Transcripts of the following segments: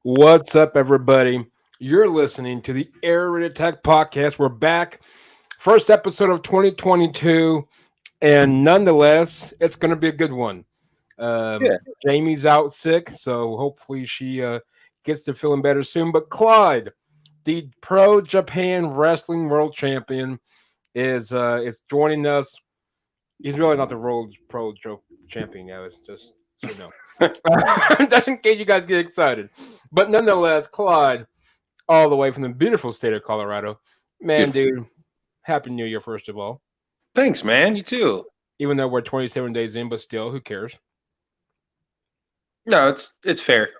What's up, everybody? You're listening to the Air Rated Tech Podcast. We're back. First episode of 2022, and nonetheless, it's going to be a good one. Yeah. Jamie's out sick, so hopefully she gets to feeling better soon. But Clyde, the Pro Japan Wrestling World Champion, is joining us. He's really not the World Champion now. It's just so you know. Just in case you guys get excited. But nonetheless, Clyde, all the way from the beautiful state of Colorado. Man, Beautiful. dude, Happy New Year, first of all. Thanks, man. You too. Even though we're 27 days in, but still, who cares? No, it's fair.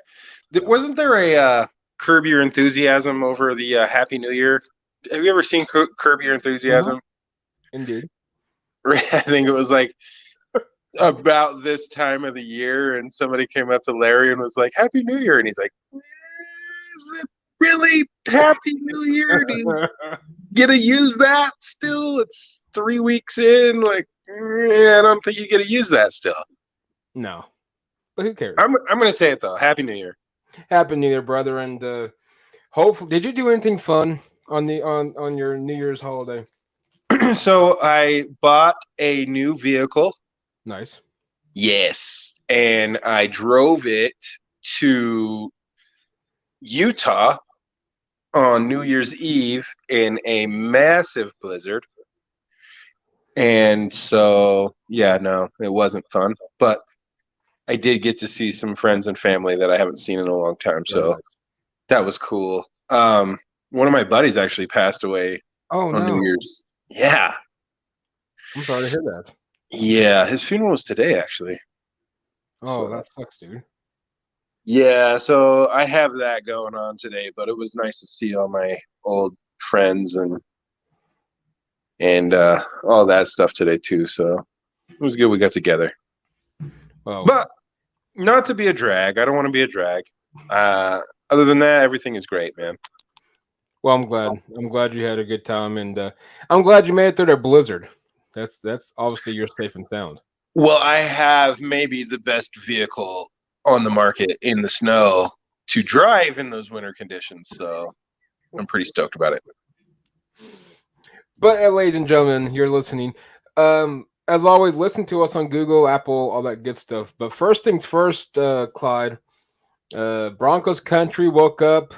Wasn't there a Curb Your Enthusiasm over the Happy New Year? Have you ever seen Curb Your Enthusiasm? Indeed. I think it was like about this time of the year, and somebody came up to Larry and was like, "Happy New Year," and he's like, "Is it really Happy New Year? Do you get to use that still? It's 3 weeks in. Like, I don't think you get to use that still." No. But who cares? I'm gonna say it though. Happy New Year. Happy New Year, brother. And hopefully, did you do anything fun on your New Year's holiday? So I bought a new vehicle. Nice. Yes. And I drove it to Utah on New Year's Eve in a massive blizzard. And so, yeah, no, it wasn't fun. But I did get to see some friends and family that I haven't seen in a long time. So that was cool. One of my buddies actually passed away on New Year's. Yeah. I'm sorry to hear that. Yeah, his funeral was today, actually. Oh, that sucks, dude. Yeah, so I have that going on today, but it was nice to see all my old friends and all that stuff today too. So it was good we got together. Well, but not to be a drag. I don't want to be a drag. Other than that, everything is great, man. Well, I'm glad. I'm glad you had a good time, and I'm glad you made it through that blizzard. That's obviously you're safe and sound. Well, I have maybe the best vehicle on the market in the snow to drive in those winter conditions, so I'm pretty stoked about it. But ladies and gentlemen, you're listening. As always, listen to us on Google, Apple, all that good stuff. But first things first, Clyde. Broncos country woke up.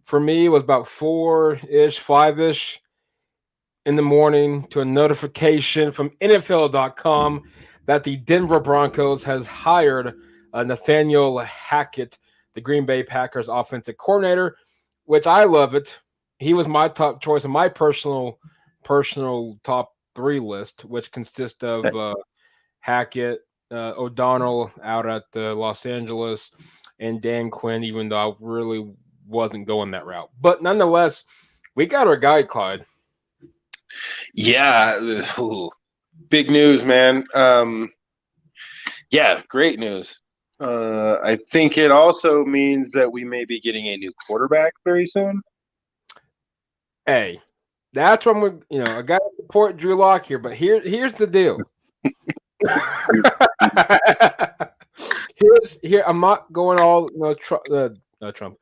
For me, it was about 4-ish, 5-ish in the morning to a notification from NFL.com that the Denver Broncos has hired Nathaniel Hackett, the Green Bay Packers offensive coordinator, which I love it. He was my top choice in my personal top 3 list, which consists of Hackett, O'Donnell out at Los Angeles, and Dan Quinn, even though I really wasn't going that route. But nonetheless, we got our guy, Clyde. Yeah. Ooh, big news, man. Yeah, great news. I think it also means that we may be getting a new quarterback very soon. Hey, that's when we're, I got to support Drew Lock here, but here's the deal. Here, I'm not going all Trump.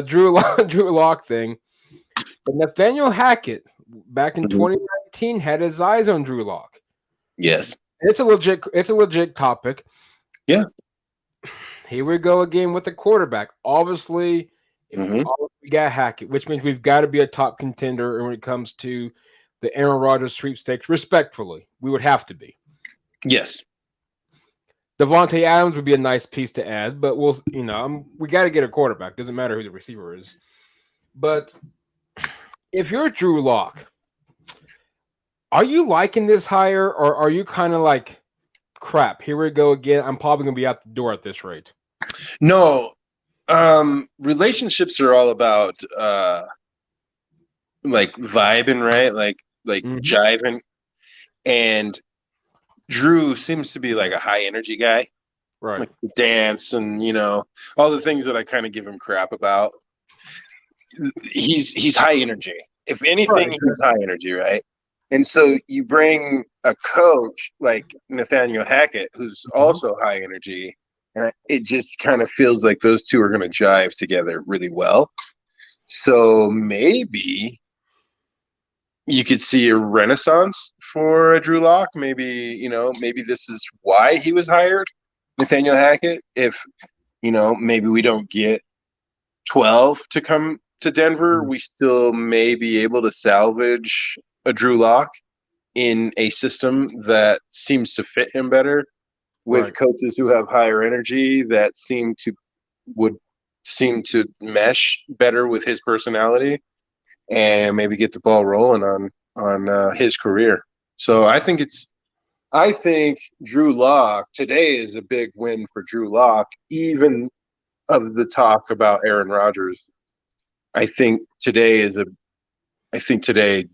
Drew Lock thing. But Nathaniel Hackett back in 2019 had his eyes on Drew Lock. Yes. It's a legit topic. Yeah. Here we go again with the quarterback. Obviously, we got Hackett, which means we've got to be a top contender when it comes to the Aaron Rodgers sweepstakes. Respectfully, we would have to be. Yes. Devontae Adams would be a nice piece to add, but we got to get a quarterback. Doesn't matter who the receiver is. But if you're Drew Lock, are you liking this hire, or are you kind of like, crap, here we go again? I'm probably going to be out the door at this rate. No. Relationships are all about like vibing, right? Like jiving. And Drew seems to be like a high energy guy. Right. Like the dance and, all the things that I kind of give him crap about. He's high energy. If anything, he's high energy, right? And so you bring a coach like Nathaniel Hackett, who's also high energy, And it just kind of feels like those two are going to jive together really well. So maybe you could see a renaissance for a Drew Lock. Maybe, maybe this is why he was hired, Nathaniel Hackett. If, maybe we don't get 12 to come to Denver, we still may be able to salvage a Drew Lock in a system that seems to fit him better with Right. coaches who have higher energy that would seem to mesh better with his personality and maybe get the ball rolling on his career. So I think Drew Lock today is a big win for Drew Lock, even of the talk about Aaron Rodgers. I think today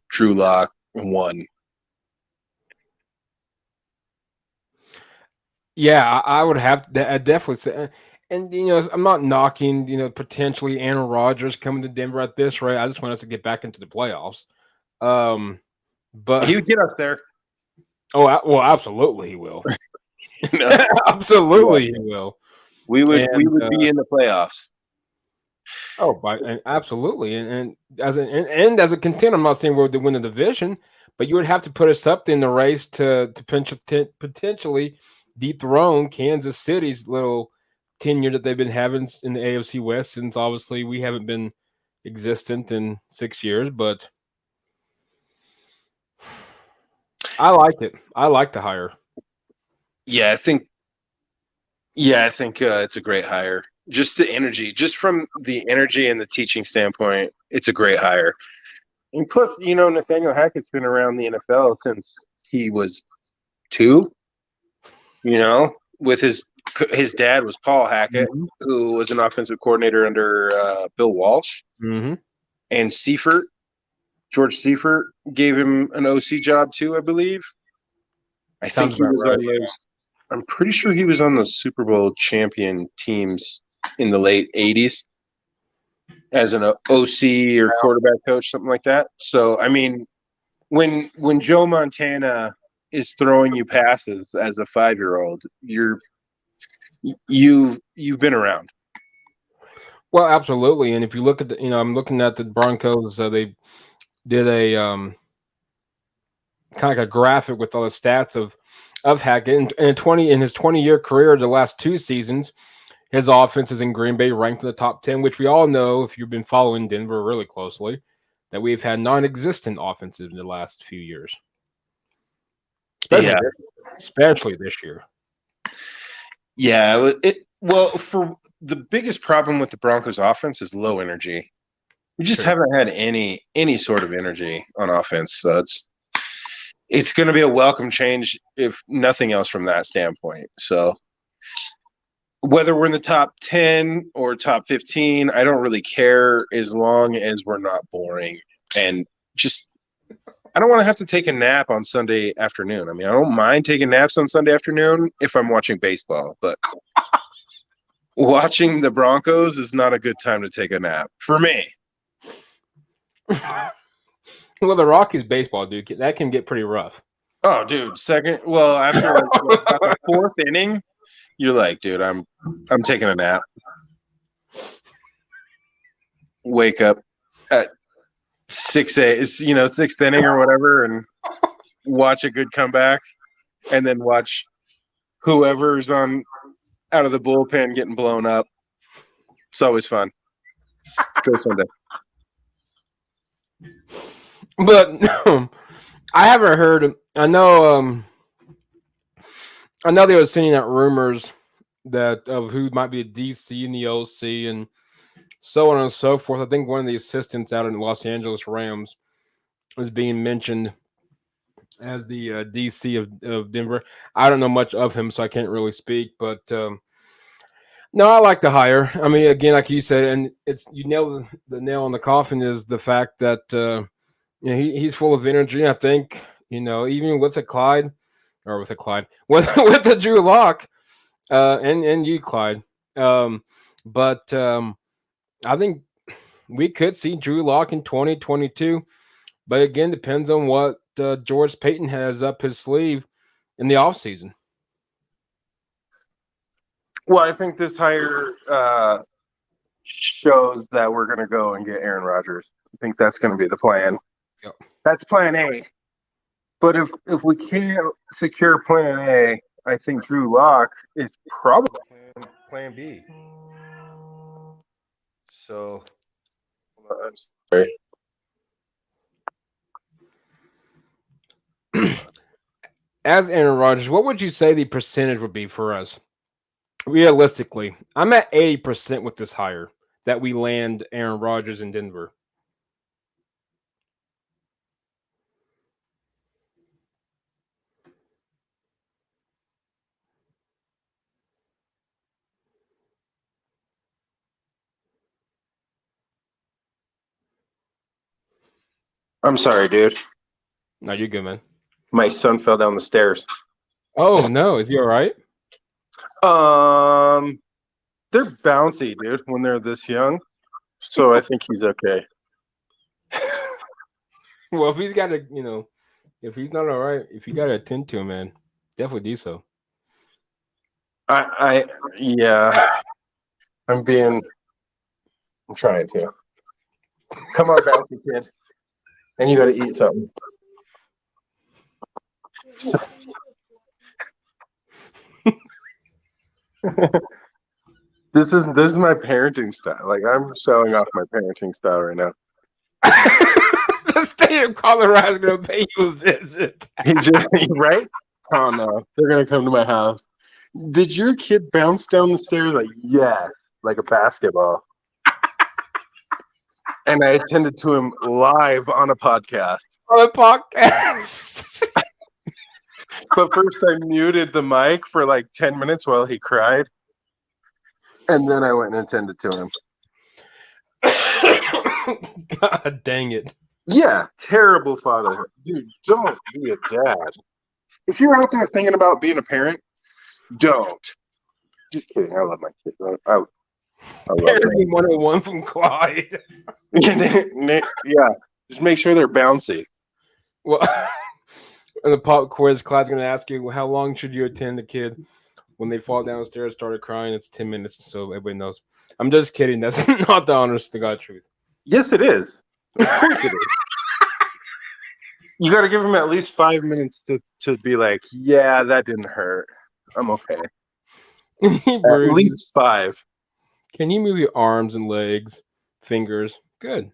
Drew Lock won. Yeah, I would have to I definitely say, and I'm not knocking, potentially Aaron Rodgers coming to Denver at this rate. I just want us to get back into the playoffs. Um, but He would get us there. well, absolutely he will. No, yeah. Absolutely he will. We And would be in the playoffs. and absolutely, and as a contender, I'm not saying we're to win the division, but you would have to put us up in the race to potentially dethrone Kansas City's little tenure that they've been having in the AFC West since obviously we haven't been existent in 6 years. But I like it. I like the hire. Yeah, I think it's a great hire. Just the energy, just from the energy and the teaching standpoint, it's a great hire. And plus, Nathaniel Hackett's been around the NFL since he was 2. With his dad was Paul Hackett, Mm-hmm. who was an offensive coordinator under Bill Walsh, Mm-hmm. and George Seifert gave him an OC job too, I believe. I think Sounds he about was right. on those. I'm pretty sure he was on those Super Bowl champion teams in the late '80s as an OC or quarterback coach, something like that. So, I mean, when Joe Montana is throwing you passes as a 5-year-old, you've been around. Well, absolutely. And if you look at I'm looking at the Broncos. They did a kind of like a graphic with all the stats of Hackett in his 20-year career. The last 2 seasons, his offenses in Green Bay ranked in the top 10, which we all know if you've been following Denver really closely, that we've had non-existent offenses in the last few years, especially Yeah, especially this year. yeah. Well, for the biggest problem with the Broncos offense is low energy. We just True. haven't had any sort of energy on offense. So it's going to be a welcome change, if nothing else, from that standpoint. So whether we're in the top 10 or top 15, I don't really care as long as we're not boring. And just, I don't want to have to take a nap on Sunday afternoon. I mean, I don't mind taking naps on Sunday afternoon if I'm watching baseball, but watching the Broncos is not a good time to take a nap for me. Well, the Rockies baseball, dude, that can get pretty rough. Oh, dude, after like about the 4th inning, you're like, dude, I'm taking a nap. Wake up at 6th inning or whatever, and watch a good comeback, and then watch whoever's on out of the bullpen getting blown up. It's always fun. Go Sunday. But I haven't heard. I know they were sending out rumors that of who might be a DC and the OC and so on and so forth. I think one of the assistants out in the Los Angeles Rams is being mentioned as the DC of Denver. I don't know much of him, so I can't really speak. But no, I like the hire. I mean, again, like you said, and it's you nailed the nail on the coffin is the fact that he's full of energy. I think even with a Clyde or with a Clyde with the Drew Lock and you Clyde, but I think we could see Drew Lock in 2022. But again, depends on what George Payton has up his sleeve in the offseason. Well, I think this hire shows that we're going to go and get Aaron Rodgers. I think that's going to be the plan. Yep. That's plan A. But if we can't secure plan A, I think Drew Lock is probably plan B. So, I'm sorry. As Aaron Rodgers, what would you say the percentage would be for us? Realistically, I'm at 80% with this hire that we land Aaron Rodgers in Denver. I'm sorry, dude. No, you're good, man. My son fell down the stairs. Oh no, is he all right? They're bouncy, dude, when they're this young. So I think he's okay. Well, if he's got to, if he's not all right, if you got to attend to him, man, definitely do so. Yeah. I'm trying to. Come on, bouncy kid. And you got to eat something. This is my parenting style. Like, I'm showing off my parenting style right now. The state of Colorado is going to pay you a visit. Right? Oh no, they're gonna come to my house. Did your kid bounce down the stairs? Like, yes, like a basketball. And I attended to him live on a podcast. On a podcast. But first I muted the mic for like 10 minutes while he cried. And then I went and attended to him. God dang it. Yeah, terrible fatherhood. Dude, don't be a dad. If you're out there thinking about being a parent, don't. Just kidding. I love my kids. I love Parenting 101 from Clyde. Yeah, just make sure they're bouncy. Well, in the pop quiz, Clyde's going to ask you, how long should you attend the kid when they fall downstairs, started crying? It's 10 minutes, so everybody knows. I'm just kidding. That's not the honest to God truth. Yes, it is. Of course it is. You got to give them at least 5 minutes to be like, yeah, that didn't hurt. I'm okay. At least 5. Can you move your arms and legs, fingers? Good.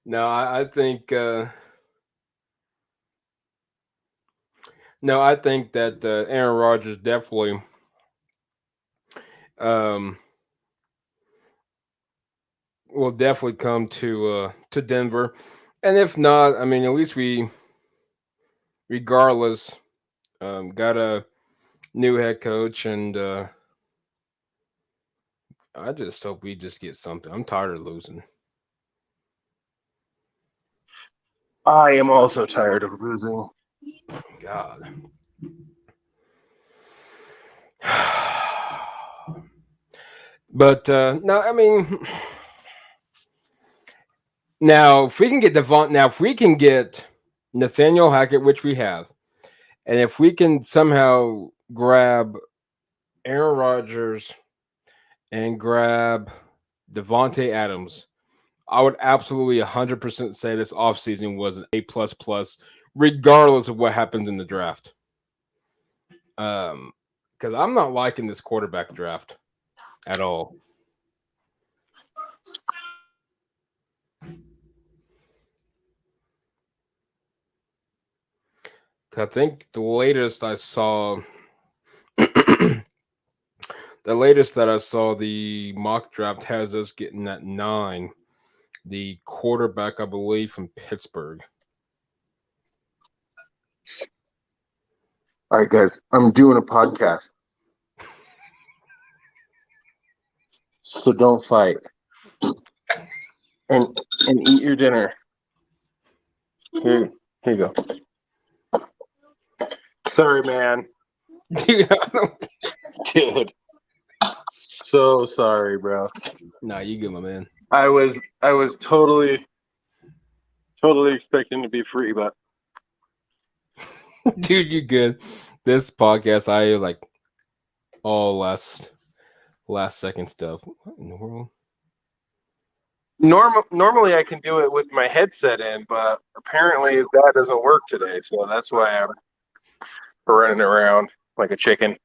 No, I think. No, I think that Aaron Rodgers definitely will definitely come to Denver, and if not, I mean, at least we, regardless, got a new head coach, and I just hope we just get something. I'm tired of losing. I am also tired of losing. God. But no, I mean, now if we can get if we can get Nathaniel Hackett, which we have, and if we can somehow grab Aaron Rodgers and grab Devontae Adams, I would absolutely 100% say this offseason was an A++, regardless of what happens in the draft. Because I'm not liking this quarterback draft at all. I think the latest I saw, the mock draft has us getting at 9, the quarterback, I believe, from Pittsburgh. All right, guys, I'm doing a podcast. So don't fight. And eat your dinner. Here you go. Sorry, man. Dude. So sorry, bro. Nah, you good, my man. I was totally totally expecting to be free, but Dude, you good. This podcast, I was like all last second stuff. What in the world? normally I can do it with my headset in, but apparently that doesn't work today. So that's why I'm running around like a chicken.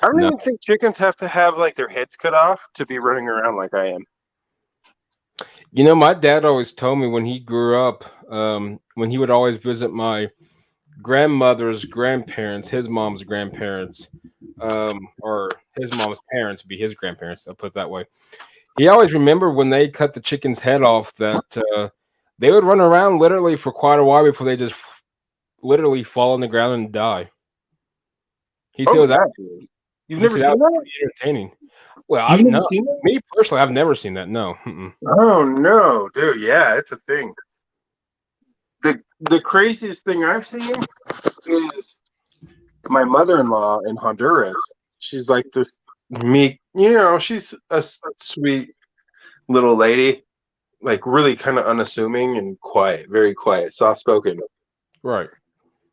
I don't No. even think chickens have to have like their heads cut off to be running around like I am. You know, my dad always told me when he grew up, when he would always visit my grandmother's grandparents, his mom's grandparents, or his mom's parents would be his grandparents. I'll put it that way. He always remembered when they cut the chicken's head off that they would run around literally for quite a while before they just literally fall on the ground and die. He said, Oh it was yeah, actually, you've he never said that seen was that? pretty entertaining. Well, You've I've never no, seen that? me personally, I've never seen that. No. Mm-mm. Oh no, dude. Yeah, it's a thing. The craziest thing I've seen is my mother-in-law in Honduras. She's like this meek, she's a sweet little lady, like really kind of unassuming and quiet, very quiet, soft-spoken. Right.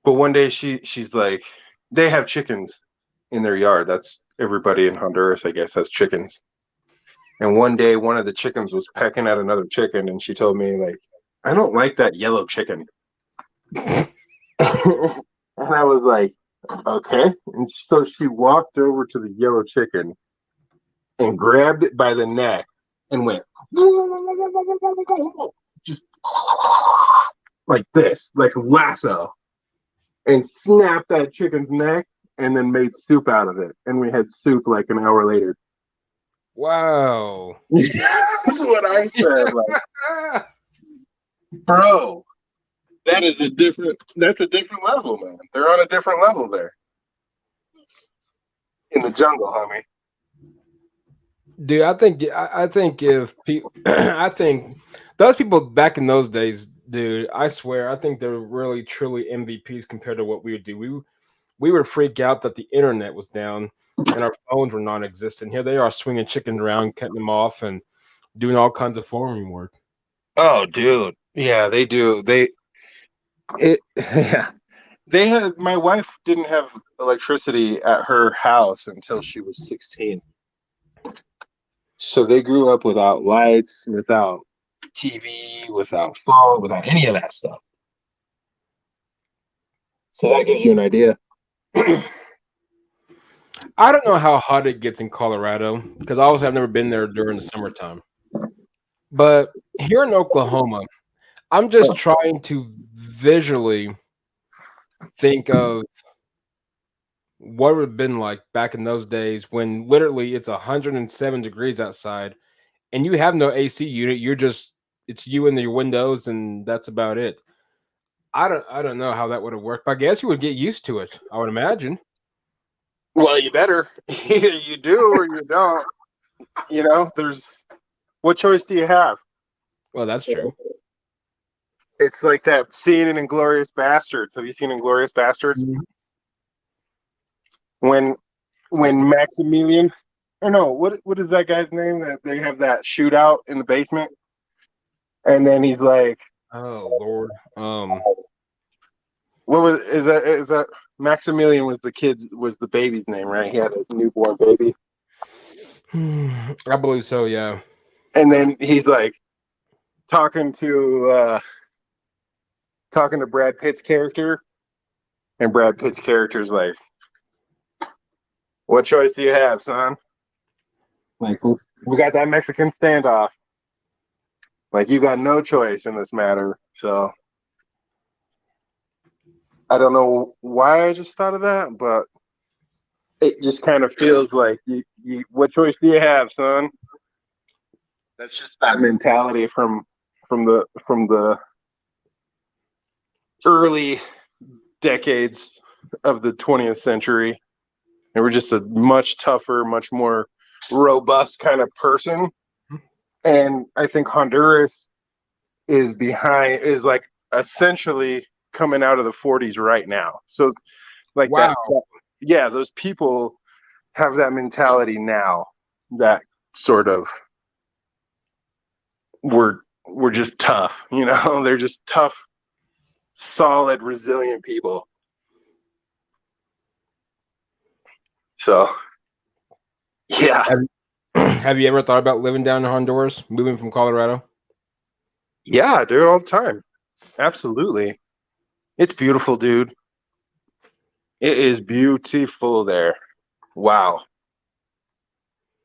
But one day she's like, they have chickens in their yard. That's everybody in Honduras, I guess, has chickens. And one day one of the chickens was pecking at another chicken, and she told me like, I don't like that yellow chicken. And I was like, okay. And so she walked over to the yellow chicken and grabbed it by the neck and went just like this, like lasso, and snapped that chicken's neck and then made soup out of it. And we had soup like an hour later. Wow. That's what I said. Like, bro, that's a different level, man. They're on a different level there in the jungle, homie. Dude, I think if people, I think those people back in those days, dude, I swear, I think they're really truly MVPs compared to what we would do. We would freak out that the internet was down and our phones were non-existent. Here they are swinging chickens around, cutting them off, and doing all kinds of farming work. Oh, dude. Yeah, they do. Yeah. They had my wife didn't have electricity at her house until she was 16. So they grew up without lights, without TV, without phone, without any of that stuff. So that gives you an idea. I don't know how hot it gets in Colorado because obviously I've never been there during the summertime. But here in Oklahoma, I'm just trying to visually think of what it would have been like back in those days when literally it's 107 degrees outside and you have no AC unit. It's you and your windows and that's about it. I don't know how that would have worked, but I guess you would get used to it. I would imagine. Well, you better. Either you do or you don't. There's what choice do you have? Well, that's true. It's like that scene in Inglorious Bastards. Have you seen Inglorious Bastards? Mhm. When Maximilian, or no, what is that guy's name that they have that shootout in the basement? And then he's like, Oh Lord. what was is that Maximilian was the baby's name, right? He had a newborn baby. I believe so. Yeah. And then he's like talking to Brad Pitt's character, and Brad Pitt's character's like, "What choice do you have, son? Like, we got that Mexican standoff. Like, you got no choice in this matter." So I don't know why I just thought of that, but it just kind of feels like what choice do you have, son? That's just that mentality from the early decades of the 20th century. And we're just a much tougher, much more robust kind of person. And I think Honduras is like essentially coming out of the 40s right now. So like Wow. yeah, those people have that mentality now that sort of we're were just tough. You know, they're just tough, solid, resilient people. So, yeah, Have, have you ever thought about living down in Honduras, moving from Colorado? yeah, dude, all the time. Absolutely. It's beautiful, dude. It is beautiful there. Wow.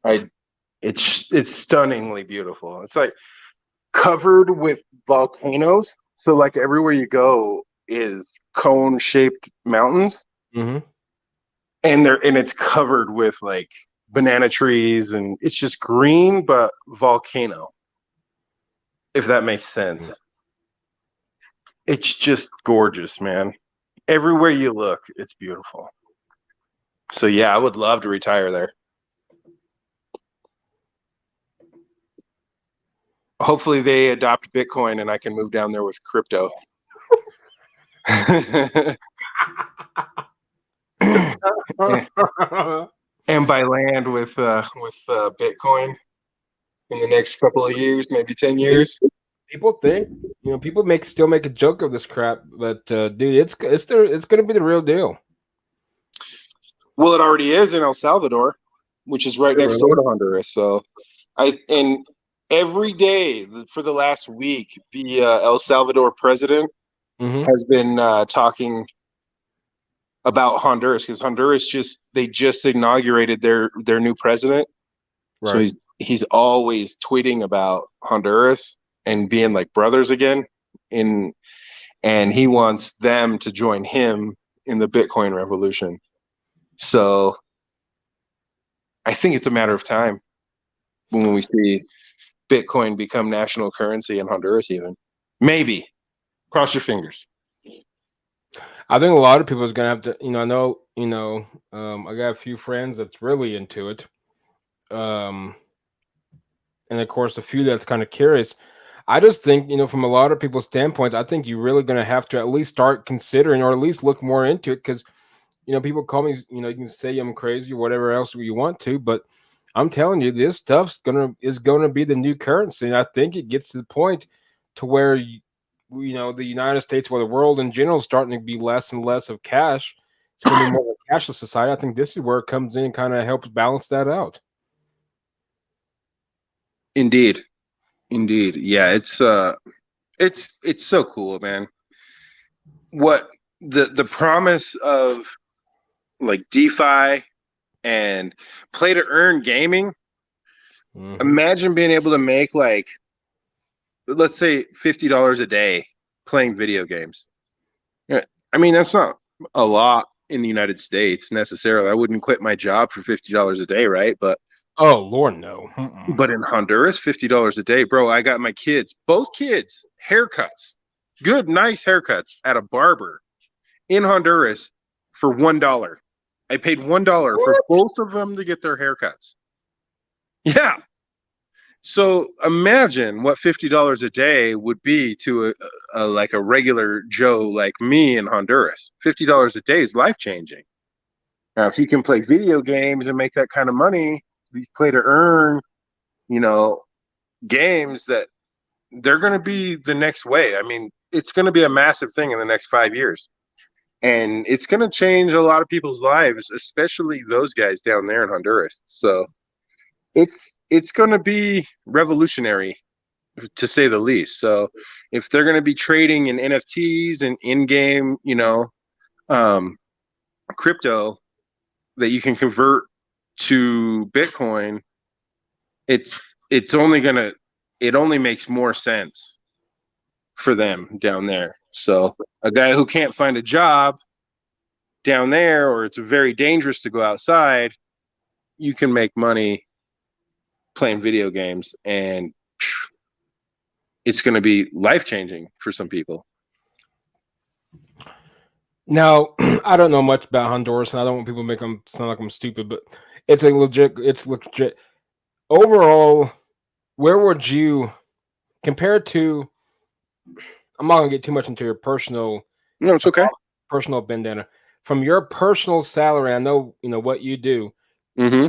I it's stunningly beautiful. It's like covered with volcanoes. So like everywhere you go is cone-shaped mountains Mm-hmm. and it's covered with like banana trees and it's just green but volcano. If that makes sense. It's just gorgeous, man. Everywhere you look, it's beautiful. So yeah, I would love to retire there. Hopefully they adopt Bitcoin and I can move down there with crypto. And buy land with Bitcoin in the next couple of years, maybe 10 years. People think, people still make a joke of this crap, but dude, it's gonna be the real deal. Well, it already is in El Salvador, which is right next door Really? to Honduras. So and every day for the last week, the El Salvador president Mm-hmm. has been talking about Honduras because Honduras they just inaugurated their new president. So Right. he's always tweeting about Honduras and being like brothers again in and he wants them to join him in the Bitcoin revolution. So I think it's a matter of time when we see Bitcoin become national currency in Honduras even. Maybe. Cross your fingers. I think a lot of people is gonna have to, I know, I got a few friends that's really into it. Um, and of course a few that's kind of curious. I just think, from a lot of people's standpoints, I think you're really gonna have to at least start considering or at least look more into it because people call me, you can say I'm crazy or whatever else you want to, but I'm telling you, this stuff's gonna be the new currency. And I think it gets to the point to where the United States or the world in general is starting to be less and less of cash. It's gonna be more of a cashless society. I think this is where it comes in and kind of helps balance that out. Indeed. Indeed. Yeah, it's so cool, man. What the promise of like DeFi and play to earn gaming. Hmm. Imagine being able to make like let's say $50 a day playing video games. Yeah, I mean that's not a lot in the United States necessarily. I wouldn't quit my job for $50 a day, right? Oh Lord, no. Mm-mm. But in Honduras, $50 a day, bro. I got my kids, both kids, haircuts, good, nice haircuts at a barber in Honduras for $1. I paid $1 for What? both of them to get their haircuts. Yeah. So imagine what $50 a day would be to a like a regular Joe like me in Honduras. $50 a day is life changing. Now, if you can play video games and make that kind of money, you play to earn, you know, games that they're going to be the next way. I mean, it's going to be a massive thing in the next 5 years. And it's going to change a lot of people's lives, especially those guys down there in Honduras. So it's going to be revolutionary to say the least. So if they're going to be trading in NFTs and in-game, um, crypto that you can convert to Bitcoin, it's only going to it only makes more sense for them down there. So a guy who can't find a job down there or it's very dangerous to go outside, you can make money playing video games and it's going to be life changing for some people. Now, I don't know much about Honduras, and I don't want people to make them sound like I'm stupid, but It's legit. Overall, where would you compared to? I'm not gonna get too much into your No, it's okay. personal bandana. From your personal salary, I know what you do. Mm-hmm.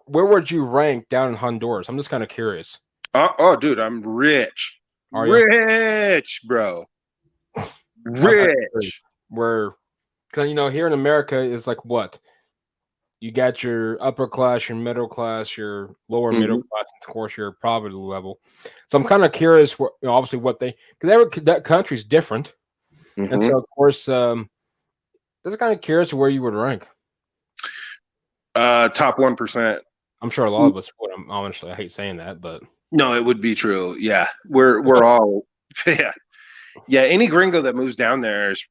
Where would you rank down in Honduras? I'm just kind of curious. Oh, dude, I'm rich. Are you? Rich, bro. That's how it is. Rich. Where, cause here in America is like what you got your upper class, your middle class, your lower middle Hmm. class, and of course your poverty level. So I'm kind of curious, what obviously what they because that country's different, and Hmm. so of course, just kind of curious where you would rank. Top 1%. I'm sure a lot of us would. Honestly, I hate saying that, but No, it would be true. Yeah. We're all yeah. Yeah, any gringo that moves down there is,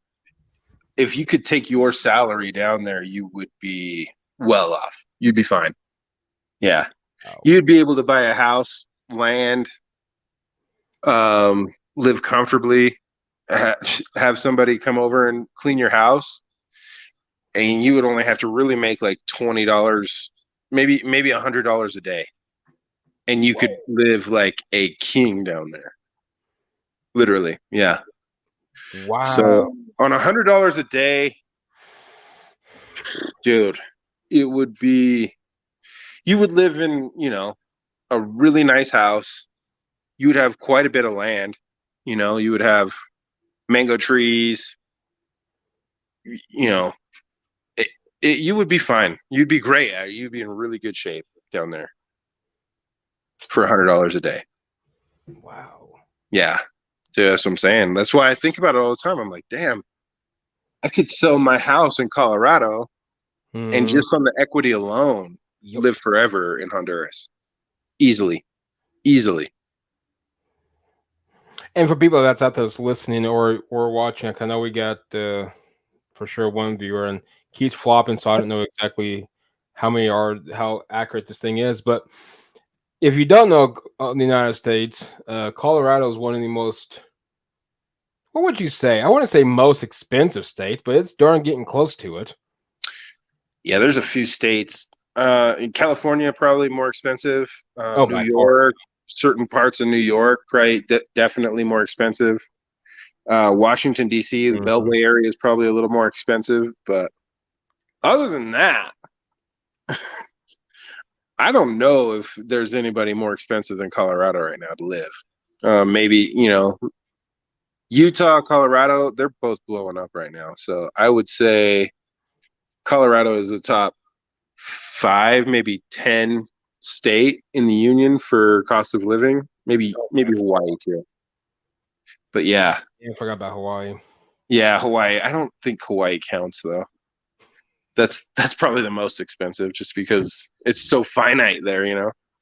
if you could take your salary down there, you would be well off. You'd be fine. Yeah. oh, You'd be able to buy a house, land, live comfortably, ha- have somebody come over and clean your house, and you would only have to really make like $20, maybe $100 a day, and you could live like a king down there. Literally, yeah. wow, So on $100 a day, dude, it would be, you would live in, a really nice house. You would have quite a bit of land. You would have mango trees. You know, you would be fine. You'd be great. You'd be in really good shape down there for $100 a day. wow. Yeah, dude, that's what I'm saying. That's why I think about it all the time. I'm like, damn, I could sell my house in Colorado and Hmm. just on the equity alone Yep. live forever in Honduras. Easily, easily. And for people that's out there that's listening or watching, I know we got for sure one viewer and keeps flopping, so I don't know exactly how accurate this thing is. But if you don't know the United States, Colorado is one of the most, what would you say? I want to say most expensive states, but it's darn getting close to it. Yeah, there's a few states. In California, probably more expensive. Oh, New by far. York, certain parts of New York, probably definitely more expensive. Washington D.C., the Mhm. Beltway area is probably a little more expensive, but other than that, I don't know if there's anybody more expensive than Colorado right now to live. Maybe Utah, Colorado, they're both blowing up right now. So I would say Colorado is the top 5, maybe 10 state in the union for cost of living. Maybe Oh, by maybe far. Hawaii too. But yeah, Yeah, I forgot about Hawaii. yeah, Hawaii. I don't think Hawaii counts though. That's probably the most expensive, just because it's so finite there.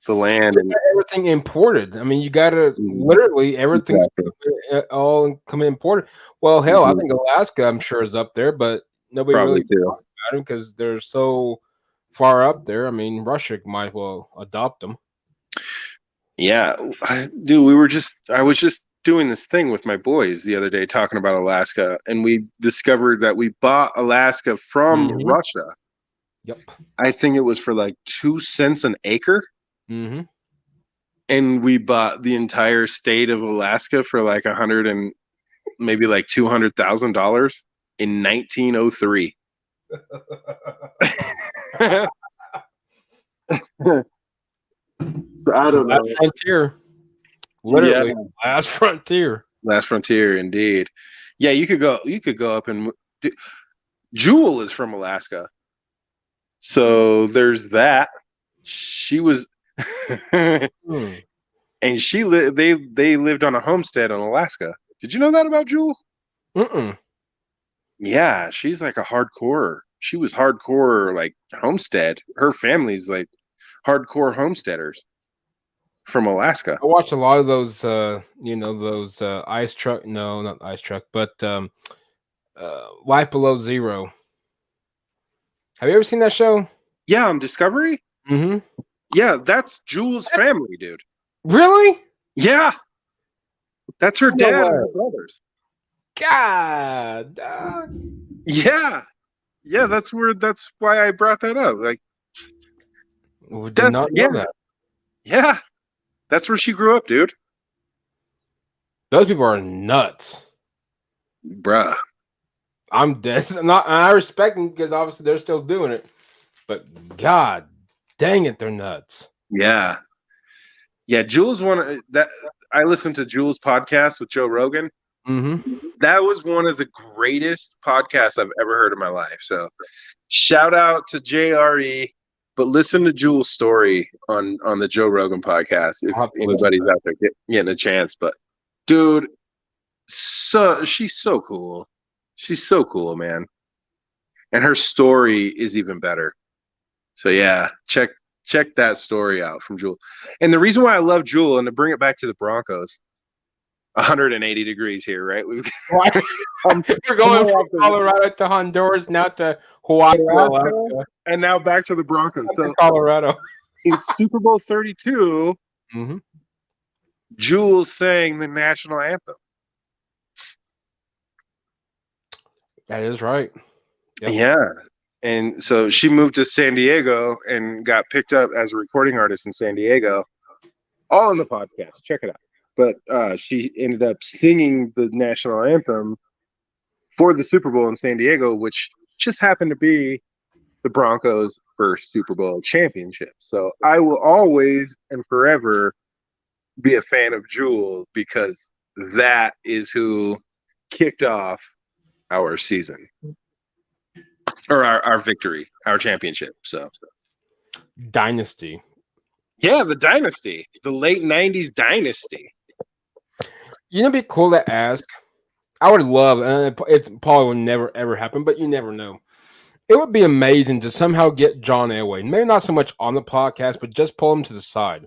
The land and Everything imported. I mean, you got to Mhm. literally everything's Exactly. all coming imported. Well, hell, I Hmm. think Alaska, I'm sure, is up there, but nobody Probably really too. talks about them because they're so far up there. I mean, Russia might as well adopt them. Yeah, dude, I was just doing this thing with my boys the other day talking about Alaska, and we discovered that we bought Alaska from Hmm. Russia. Yep. I think it was for like 2 cents an acre, Hmm. and we bought the entire state of Alaska for like 100 and maybe like $200,000 in 1903. So I It's the don't last know. frontier. Yeah, Literally, last frontier. last frontier indeed. Yeah, you could go up and Jewel is from Alaska. So there's that. She was and Hmm. they lived on a homestead in Alaska. Did you know that about Jewel? Mm-mm. Yeah, she's like a hardcore. She was hardcore like homestead. Her family's like hardcore homesteaders from Alaska. I watched a lot of those, those ice truck. No, not ice truck, but Life Below Zero. Have you ever seen that show? Yeah, on Discovery? Hmm. Yeah, that's Jewel's family, dude. Really? Yeah, that's her No dad and her way. brothers. God, dog. Yeah. Yeah, that's why I brought that up. Like We did that not yeah, know that. yeah. That's where she grew up, dude. Those people are nuts. Bruh. I'm dead. Not. I respect them because obviously they're still doing it. But God, dang it, they're nuts. Yeah. Yeah, Jules one that I listened to Jules' podcast with Joe Rogan. Mm-hmm. That was one of the greatest podcasts I've ever heard in my life. So shout out to JRE, but listen to Jules' story on the Joe Rogan podcast if I'll have to listen to anybody's that. out there getting a chance. But dude, she's so cool. She's so cool, man. And her story is even better. So yeah, check that story out from Jewel. And the reason why I love Jewel, and to bring it back to the Broncos, 180 degrees here, right? We're going from Colorado to Honduras, now to Hawaii to Alaska, and now back to the Broncos. to So Colorado. in Super Bowl 32, Mm-hmm. Jules sang the national anthem. That is right. Yep. Yeah. And so she moved to San Diego and got picked up as a recording artist in San Diego. All in the podcast. Check it out. But she ended up singing the national anthem for the Super Bowl in San Diego, which just happened to be the Broncos' first Super Bowl championship. So I will always and forever be a fan of Jewel because that is who kicked off our season or our victory, our championship. So Dynasty. yeah, the dynasty, the late 90s dynasty. You know, it'd be cool to ask. I would love, and it probably will never ever happen, but you never know. It would be amazing to somehow get John Elway, maybe not so much on the podcast, but just pull him to the side.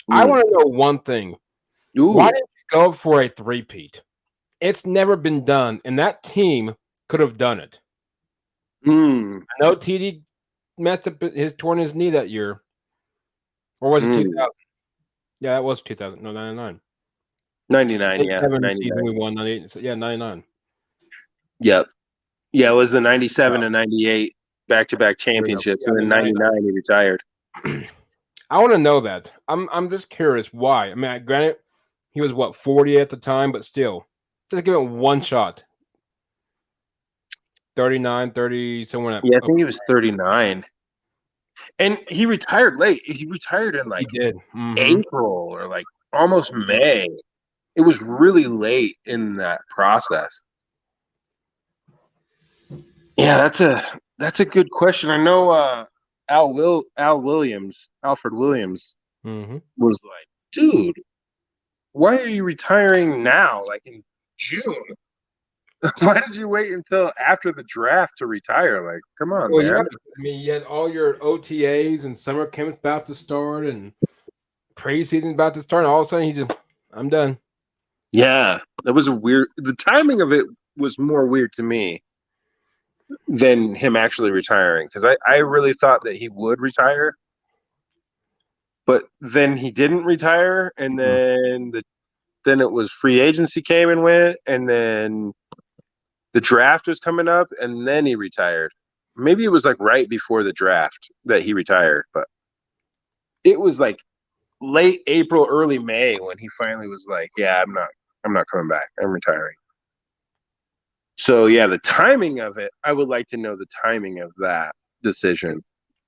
I want to know one thing. Ooh. Why didn't you go for a three-peat? It's never been done, and that team could have done it. Mm. I know TD messed up torn his knee that year. Or was it 2000? Yeah, that was 2000. No, 99. 99, yeah. 99. Season we won 98. Yeah, 99. Yep. Yeah, it was the 97 and 98 back-to-back championships, and then 99 he retired. I want to know that. I'm just curious why. I mean, granted, he was, 40 at the time, but still. Just give it one shot. 39, 30, somewhere. Yeah, I think he was 39. And he retired late. He retired in He did. April or almost May. It was really late in that process. Yeah, that's a good question. I know Alfred Williams was like, dude, why are you retiring now? In June? Why did you wait until after the draft to retire? Come on, man. Yeah. I mean, you had all your OTAs and summer camp's about to start and preseason's about to start, and all of a sudden I'm done. Yeah, that was the timing of it was more weird to me than him actually retiring, because I really thought that he would retire, but then he didn't retire, and then it was free agency came and went, and then the draft was coming up, and then he retired. Maybe it was right before the draft that he retired, but it was late April, early May when he finally was like, yeah, I'm not coming back. I'm retiring. So yeah, the timing of it, I would like to know the timing of that decision.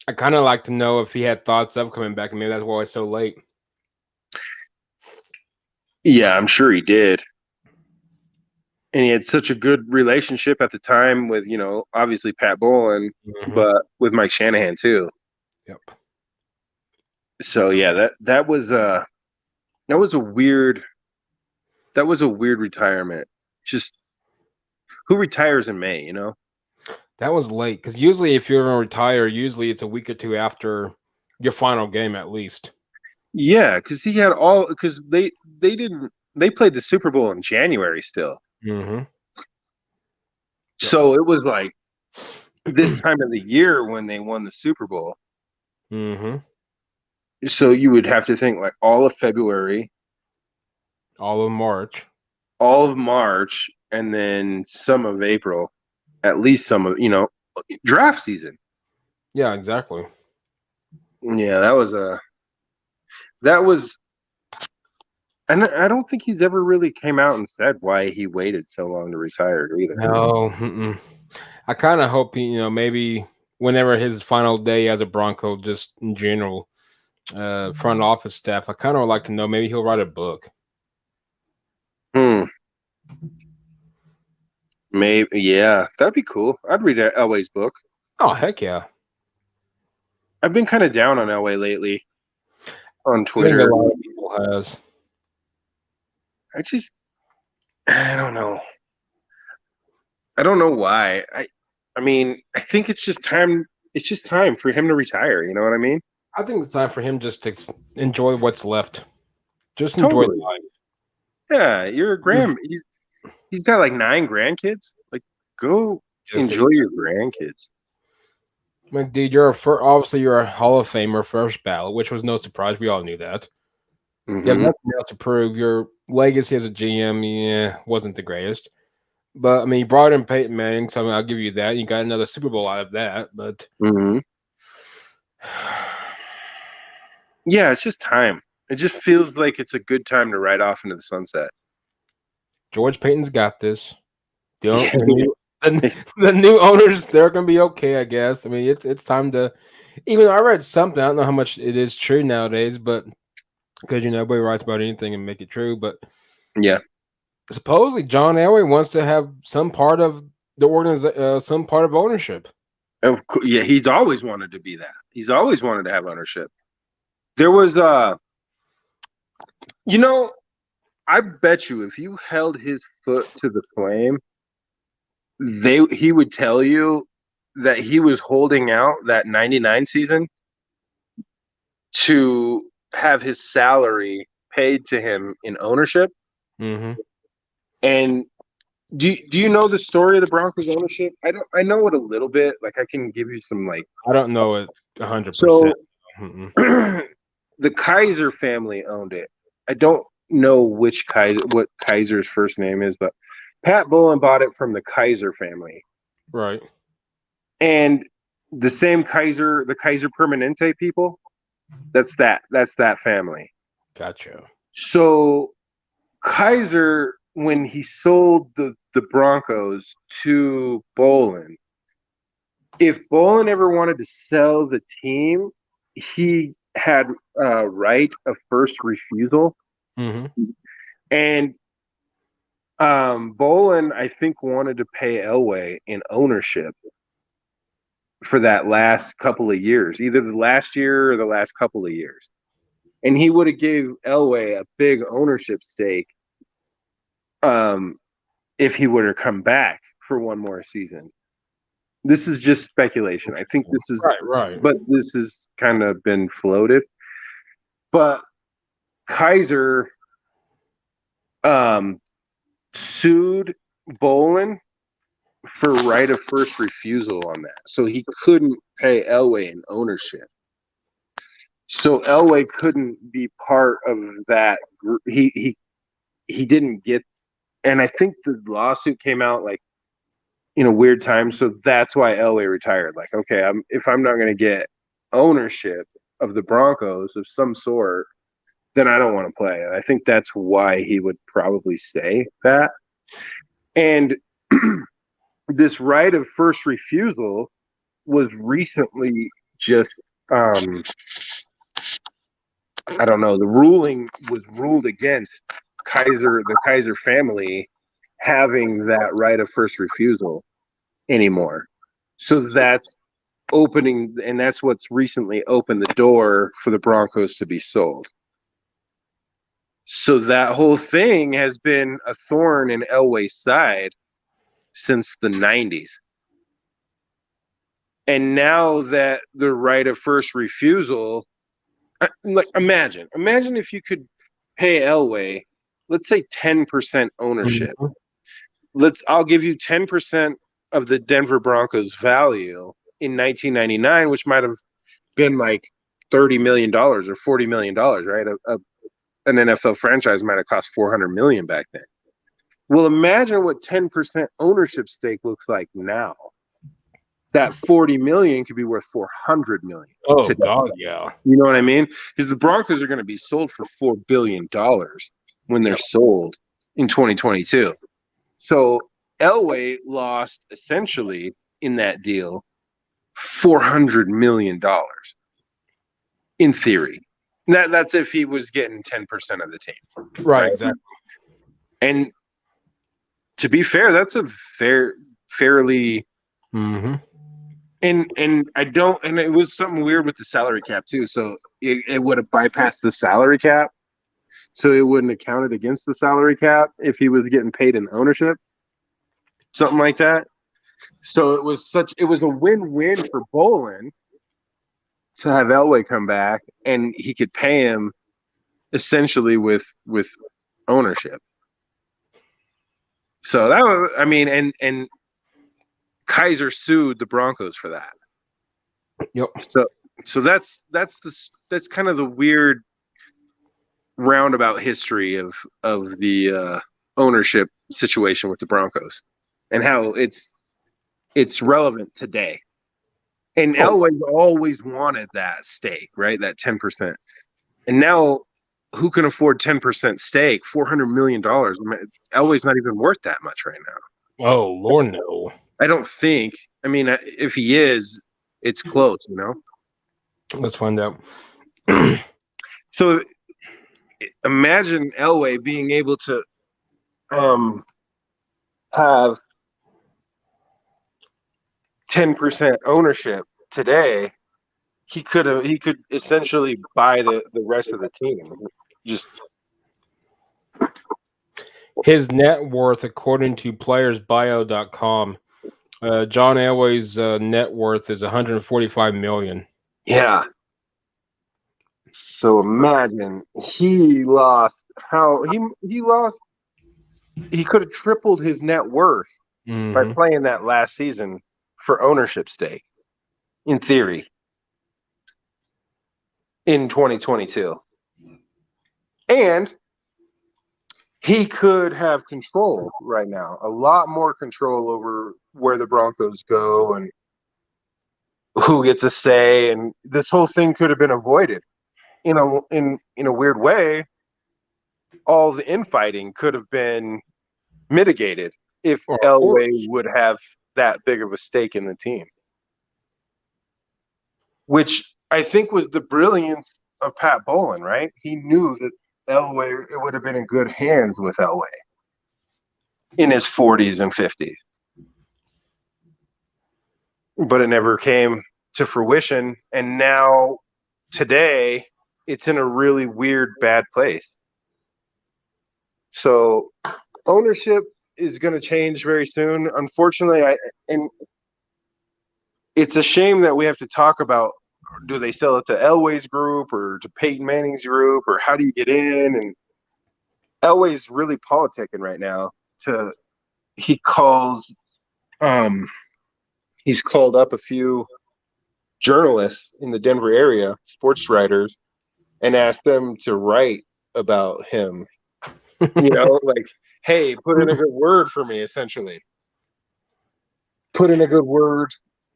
I kind of like to know if he had thoughts of coming back, and maybe that's why it's so late. Yeah, I'm sure he did. And he had such a good relationship at the time with, obviously Pat Bowlen, but with Mike Shanahan too. Yep. So yeah, that was a weird retirement. Just who retires in May, That was late, because usually if you're going to retire, usually it's a week or two after your final game at least. Yeah, because he had because they played the Super Bowl in January still. Mm-hmm. So it was this time of the year when they won the Super Bowl. Mm-hmm. So you would have to think all of February, all of March, and then some of April, at least some of draft season. Yeah, exactly. Yeah, and I don't think he's ever really came out and said why he waited so long to retire either. No, I kind of hope he, maybe whenever his final day as a Bronco, just in general, front office staff, I kind of would like to know, maybe he'll write a book. Hmm. Maybe. Yeah, that'd be cool. I'd read Elway's book. Oh heck yeah! I've been kind of down on Elway lately on I think a Twitter. lot of people has. I just, I don't know. I don't know why. I mean, I think it's just time. It's just time for him to retire. You know what I mean? I think it's time for him just to enjoy what's left. Just enjoy Totally. life. Yeah, you're a he's got like 9 grandkids. Like, go Just enjoy your grandkids. like, dude, obviously you're a Hall of Famer first ballot, which was no surprise. We all knew that. You have Hmm. nothing else to prove. Your legacy as a GM, yeah, wasn't the greatest. But I mean, you brought in Peyton Manning, so I mean, I'll give you that. You got another Super Bowl out of that. But Hmm. Yeah, it's just time. It just feels like it's a good time to ride off into the sunset. George Payton's got this. Yeah. The new the new owners, they're gonna be okay, I guess. I mean, it's time to. Even I read something. I don't know how much it is true nowadays, but because nobody writes about anything and make it true. But Yeah. supposedly John Elway wants to have some part of the some part of ownership. Yeah, he's always wanted to be that. He's always wanted to have ownership. There was you know, I bet you if you held his foot to the flame, he would tell you that he was holding out that 99 season to have his salary paid to him in ownership. Hmm. And do you know the story of the Broncos ownership? I know it a little bit. Like I can give you some like I don't know it 100%. so the Kaiser family owned it. I don't know what Kaiser's first name is, but Pat Bullen bought it from the Kaiser family. Right. And the same Kaiser, the Kaiser Permanente people, that's that family. Gotcha. So Kaiser, when he sold the Broncos to Bolin, if Bolin ever wanted to sell the team, he had right of first refusal. Hmm. And Bolin, I think, wanted to pay Elway in ownership for that last couple of years, either the last year or the last couple of years. And he would have gave Elway a big ownership stake um, if he would have come back for one more season. This is just speculation. I think this is, Right. Right. but this has kind of been floated. But Kaiser um, sued Bolin for right of first refusal on that. So he couldn't pay Elway in ownership. So Elway couldn't be part of that group. He didn't get, and I think the lawsuit came out like in a weird time. So that's why Elway retired. Like, okay, if I'm not going to get ownership of the Broncos of some sort, then I don't want to play. I think that's why he would probably say that. And this right of first refusal was recently just I don't know, the ruling was ruled against the Kaiser family having that right of first refusal anymore. So that's opening, and that's what's recently opened the door for the Broncos to be sold. So that whole thing has been a thorn in Elway's side since the 90s. And now that the right of first refusal, like imagine if you could pay Elway, let's say 10% ownership. Mhm. I'll give you 10% of the Denver Broncos value in 1999, which might have been like $30 million or $40 million, right? An NFL franchise might have cost $400 million back then. Well, imagine what 10% ownership stake looks like now. That 40 million could be worth 400 million Oh today. God, yeah. You know what I mean? Because the Broncos are going to be sold for $4 billion when they're Yep. sold in 2022. So Elway lost essentially in that deal $400 million in theory. That's if he was getting 10% of the team, Right. right? Exactly. And to be fair, that's a fairly Mm-hmm. and I don't and it was something weird with the salary cap too. So it would have bypassed the salary cap. So it wouldn't have counted against the salary cap if he was getting paid in ownership, something like that. So it was a win-win for Bolin to have Elway come back and he could pay him essentially with ownership. So that was, I mean, and Kaiser sued the Broncos for that. Yep. So that's kind of the weird roundabout history of the ownership situation with the Broncos and how it's relevant today. And Oh, Elway's always wanted that stake, right? That 10%. And now who can afford 10% stake? $400 million. Elway's not even worth that much right now. oh, Lord, no. I don't think. I mean, if he is, it's close, you know? Let's find out. So imagine Elway being able to have 10% ownership today. He could essentially buy the rest of the team. Just His net worth, according to playersbio.com, John Elway's net worth is 145 million. yeah. So imagine he lost how he lost he could have tripled his net worth by Mm-hmm. playing that last season for ownership stake, in theory, in 2022. And he could have control right now, a lot more control over where the Broncos go and who gets a say. And this whole thing could have been avoided in a weird way. All the infighting could have been mitigated if Well, of Elway course. would have that big of a stake in the team, which I think was the brilliance of Pat Bowlen, right? He knew that Elway, it would have been in good hands with Elway in his 40s and 50s, but it never came to fruition. And now, today, it's in a really weird, bad place. So, ownership is going to change very soon. Unfortunately, and it's a shame that we have to talk about, do they sell it to Elway's group or to Peyton Manning's group, or how do you get in? And Elway's really politicking right now. To he calls, um, he's called up a few journalists in the Denver area, sports writers, and asked them to write about him. You know, like, hey, put in a good word for me, essentially. Put in a good word,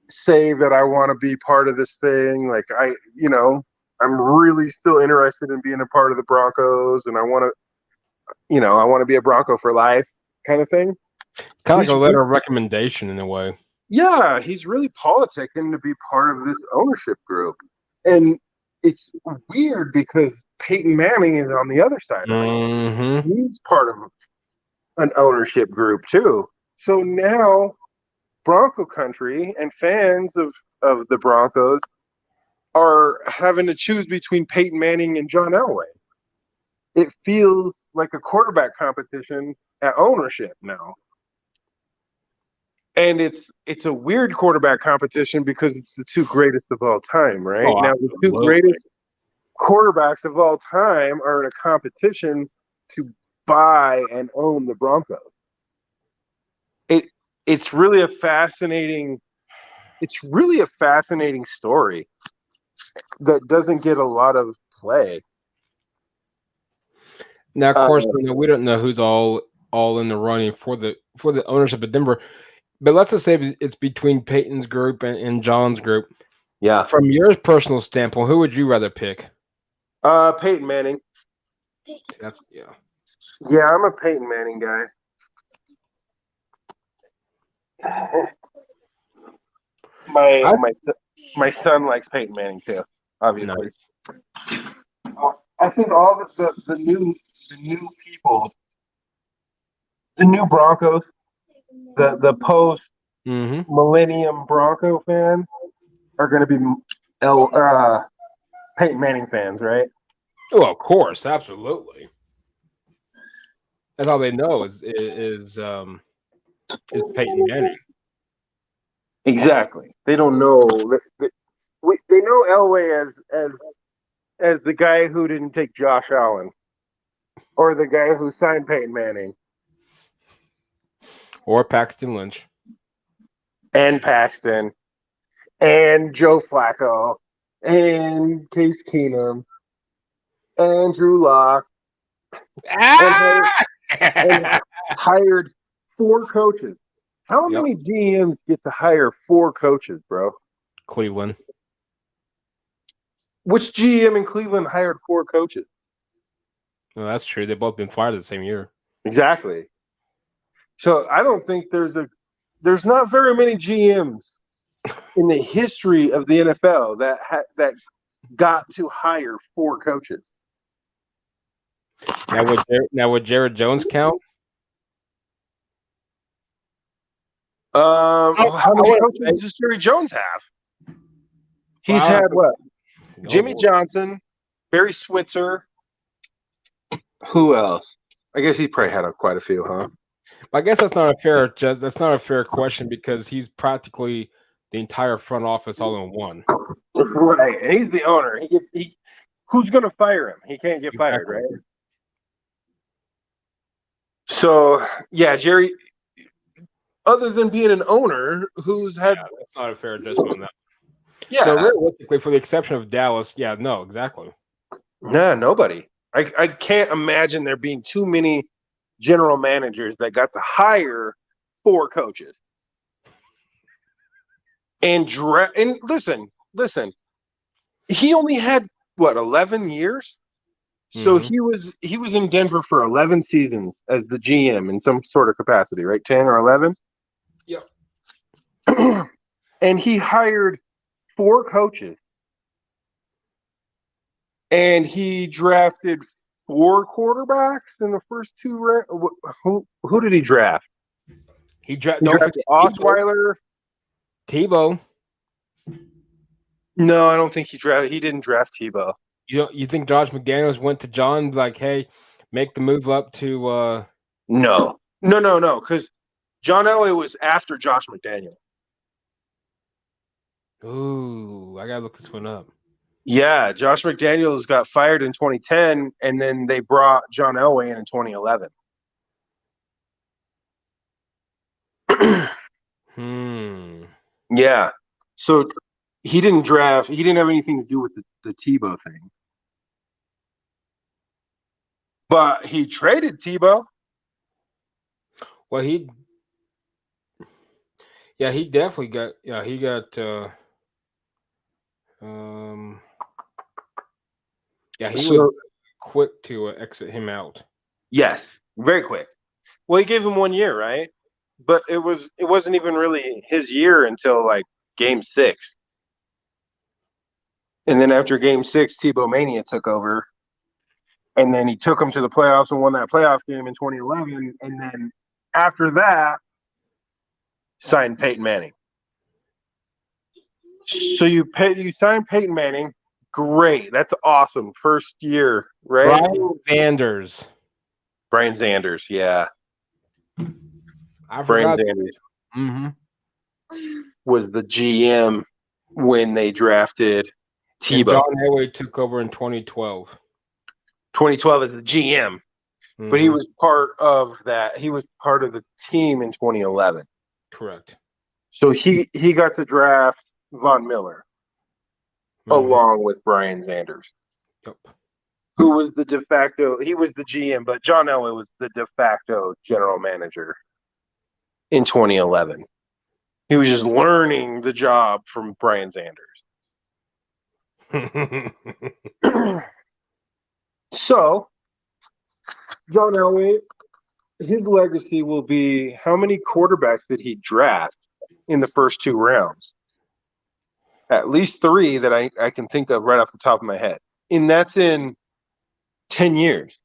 say that I want to be part of this thing. Like, I'm really still interested in being a part of the Broncos, and I want to, I want to be a Bronco for life, kind of thing. Kind of like He's a letter of recommendation in a way. Yeah, he's really politicking to be part of this ownership group, and it's weird because Peyton Manning is on the other side of it. Mm-hmm. He's part of an ownership group too. So now Bronco country and fans of the Broncos are having to choose between Peyton Manning and John Elway. It feels like a quarterback competition at ownership now. And it's a weird quarterback competition because it's the two greatest of all time, right? Oh, Now the two absolutely. greatest quarterbacks of all time are in a competition to buy and own the Broncos. It's really a fascinating story that doesn't get a lot of play. Now, of course, we don't know who's all in the running for the ownership of Denver. But let's just say it's between Peyton's group and John's group. Yeah. From your personal standpoint, who would you rather pick? Peyton Manning. That's yeah. Yeah, I'm a Peyton Manning guy. My son likes Peyton Manning too, obviously. Nice. I think all of the new people the new Broncos, the post Mm-hmm. Millennium Bronco fans are going to be Peyton Manning fans, right? Oh, of course, absolutely. That's all they know is Peyton Manning. Exactly. They don't know. They know Elway as the guy who didn't take Josh Allen or the guy who signed Peyton Manning Or Paxton Lynch. and Paxton and Joe Flacco and Case Keenum and Drew Lock and Ah! and hired four coaches. How Yep. many GMs get to hire four coaches, bro? Cleveland. Which GM in Cleveland hired four coaches? No, that's true. They've both been fired the same year. Exactly. So I don't think there's not very many GMs in the history of the NFL that got to hire four coaches. Now would Jared Jones count? How I many wouldn't say. coaches does Jerry Jones have? He's Well, had what? oh Jimmy Lord. Johnson, Barry Switzer. Who else? I guess he probably had quite a few, huh? I guess that's not a fair question because he's practically the entire front office all in one. Right, and he's the owner. Who's going to fire him? He can't get fired, Exactly. right? So yeah, Jerry. Other than being an owner, who's had That's not a fair judgment on that. yeah, No, realistically, for the exception of Dallas, yeah, no, exactly. nah, nobody. I can't imagine there being too many general managers that got to hire four coaches and listen. He only had what 11 years, so Hmm. he was in Denver for 11 seasons as the GM in some sort of capacity, right? 10 or 11. Yep. And he hired four coaches and he drafted four quarterbacks in the first two rounds. Who did he draft? He He don't drafted forget Tebow. Osweiler. Tebow. No, I don't think he drafted. He didn't draft Tebow. You think Josh McDaniels went to John like, hey, make the move up to No. Because John Elway was after Josh McDaniel. ooh, I gotta look this one up. Yeah, Josh McDaniels got fired in 2010, and then they brought John Elway in 2011. Yeah, so he didn't draft. He didn't have anything to do with the Tebow thing, but he traded Tebow. Well, he definitely got he got um he was So quick to exit him out. yes, very quick. Well, he gave him 1 year, right? But it wasn't even really his year until like game 6. And then after game 6, Tebow Mania took over. And then he took him to the playoffs and won that playoff game in 2011. And then after that, signed Peyton Manning. So you signed Peyton Manning. Great. That's awesome. First year, right? Brian Sanders. Brian Sanders, yeah. I Brian forgot. Sanders Mm-hmm. was the GM when they drafted And Tebow. John Elway took over in 2012. 2012 as the GM, but he Mm-hmm. was part of that. He was part of the team in 2011. Correct. So he got to draft Von Miller Mm-hmm. along with Brian Sanders, Yep. who was the de facto. He was the GM, but John Elway was the de facto general manager in 2011. He was just learning the job from Brian Sanders. So John Elway, his legacy will be how many quarterbacks did he draft in the first 2 rounds? At least 3 that I can think of right off the top of my head. And that's in 10 years.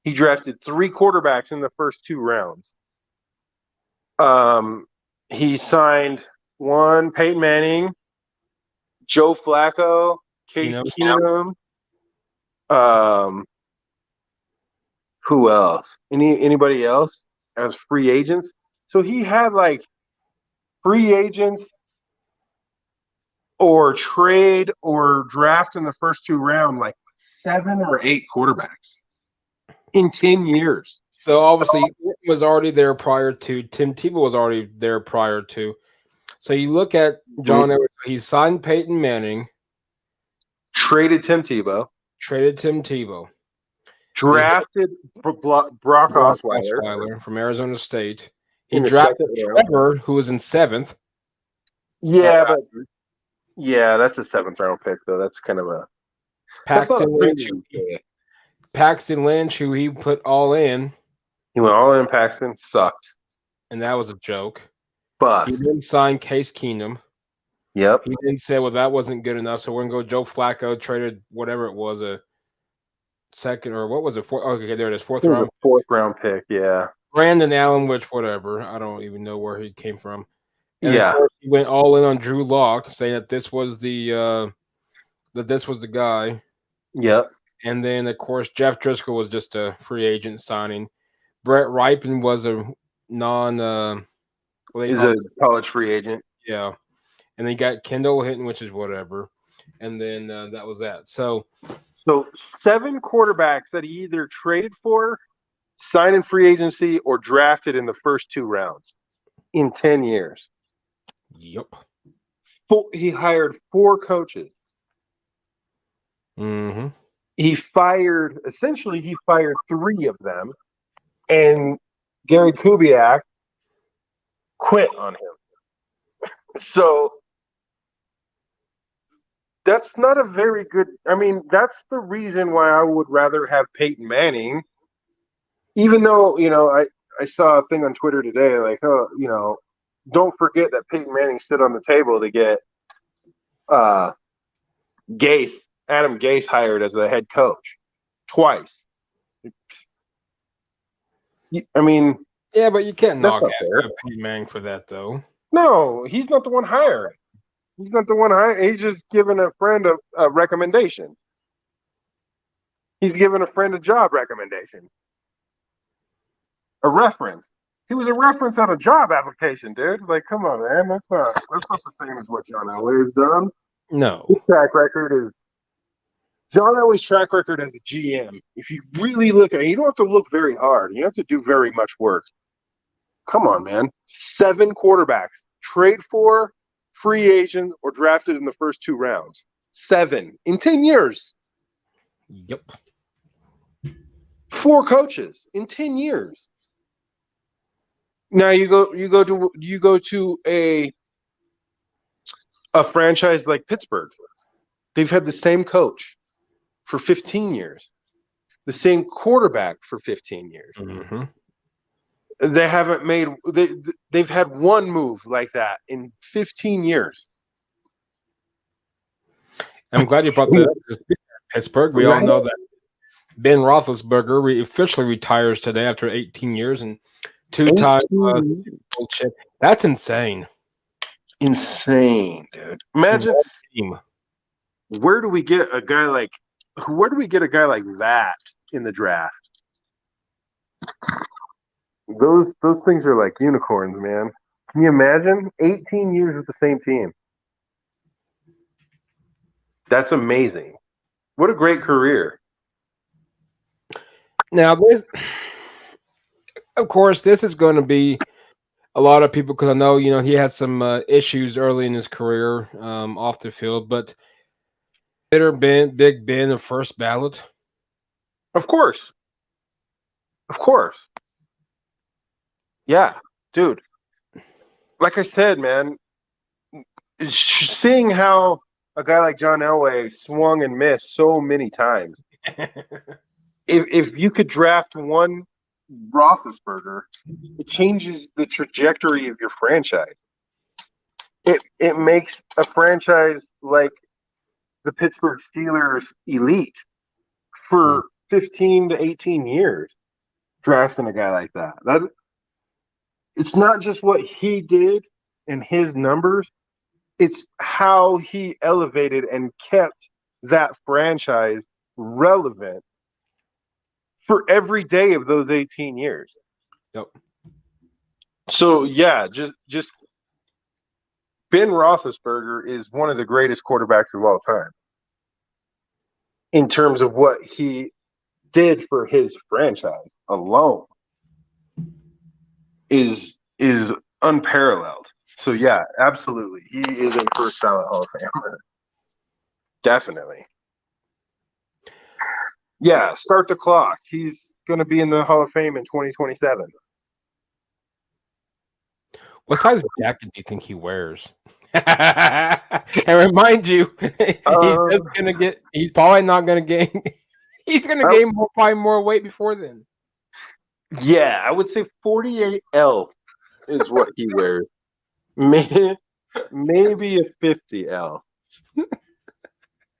He drafted 3 quarterbacks in the first 2 rounds. He signed one Peyton Manning, Joe Flacco, Case Keenum. Who else? Anybody else as free agents? So he had like free agents or trade or draft in the first 2 rounds, like 7 or 8 quarterbacks in 10 years. So obviously was already there prior to Tim Tebow was already there prior to. So you look at John Elway, he signed Peyton Manning, traded Tim Tebow, traded Tim Tebow, drafted Brock Osweiler from Arizona State. He in the drafted second round. Trevor, who was in 7th. Yeah, but that's a 7th round pick though. That's kind of a Paxton Lynch, who he put all in. He went all in. Paxton sucked, and that was a joke. But he didn't sign Case Keenum. Yep. He then said, well, that wasn't good enough, so we're going to go Joe Flacco, traded whatever it was, a second, or what was it? Okay, there it is, 4th round. 4th round pick, yeah. Brandon Allen, which whatever. I don't even know where he came from. And yeah. Of course, he went all in on Drew Lock, saying that this was the guy. Yep. And then, of course, Jeff Driscoll was just a free agent signing. Brett Ripon was a he's a college free agent. Yeah. And then you got Kendall Hinton, which is whatever. And then that was that. So 7 quarterbacks that he either traded for, signed in free agency, or drafted in the first 2 rounds in 10 years. Yep. He hired 4 coaches. Mm-hmm. He fired 3 of them, and Gary Kubiak quit on him. So that's not a very good. I mean, that's the reason why I would rather have Peyton Manning. Even though, I saw a thing on Twitter today, like, don't forget that Peyton Manning stood on the table to get Adam Gase hired as a head coach twice. I mean, yeah, but you can't knock Peyton Manning for that, though. No, he's not the one hiring. He's not the one hiring. He's just giving a friend a recommendation. He's giving a friend a job recommendation. A reference. He was a reference on a job application, dude. Like, come on, man. That's not the same as what John Elway has done. No. His track record is John Elway's track record as a GM. If you really look at it, you don't have to look very hard. You don't have to do very much work. Come on, man. 7 quarterbacks. Trade for, free agent, or drafted in the first 2 rounds. 7 in 10 years. Yep. 4 coaches in 10 years. Now you go to a franchise like Pittsburgh. They've had the same coach for 15 years. The same quarterback for 15 years. Mm-hmm. They haven't made they've had one move like that in 15 years. I'm glad you brought that up. Pittsburgh. We all know that Ben Roethlisberger officially retires today after 18 years and 2-time chip. That's insane. Insane, dude. Imagine where do we get a guy like that in the draft? Those things are like unicorns, man. Can you imagine 18 years with the same team? That's amazing. What a great career. Now, of course, this is going to be a lot of people because I know, he had some issues early in his career off the field, but Big Ben a first ballot? Of course. Yeah, dude. Like I said, man, seeing how a guy like John Elway swung and missed so many times. If you could draft one Roethlisberger, it changes the trajectory of your franchise. It makes a franchise like the Pittsburgh Steelers elite for 15 to 18 years. drafting a guy like that. It's not just what he did and his numbers, it's how he elevated and kept that franchise relevant for every day of those 18 years. Yep. So yeah, just Ben Roethlisberger is one of the greatest quarterbacks of all time in terms of what he did for his franchise alone is unparalleled. So yeah, absolutely, he is a first ballot Hall of Famer. Definitely. Yeah, start the clock. He's going to be in the Hall of Fame in 2027. What size jacket do you think he wears? And remind you, he's just Uh, gonna get. He's probably not gonna gain. He's gonna I, gain probably more weight before then. yeah, I would say 48L is what he wears. Maybe a 50L.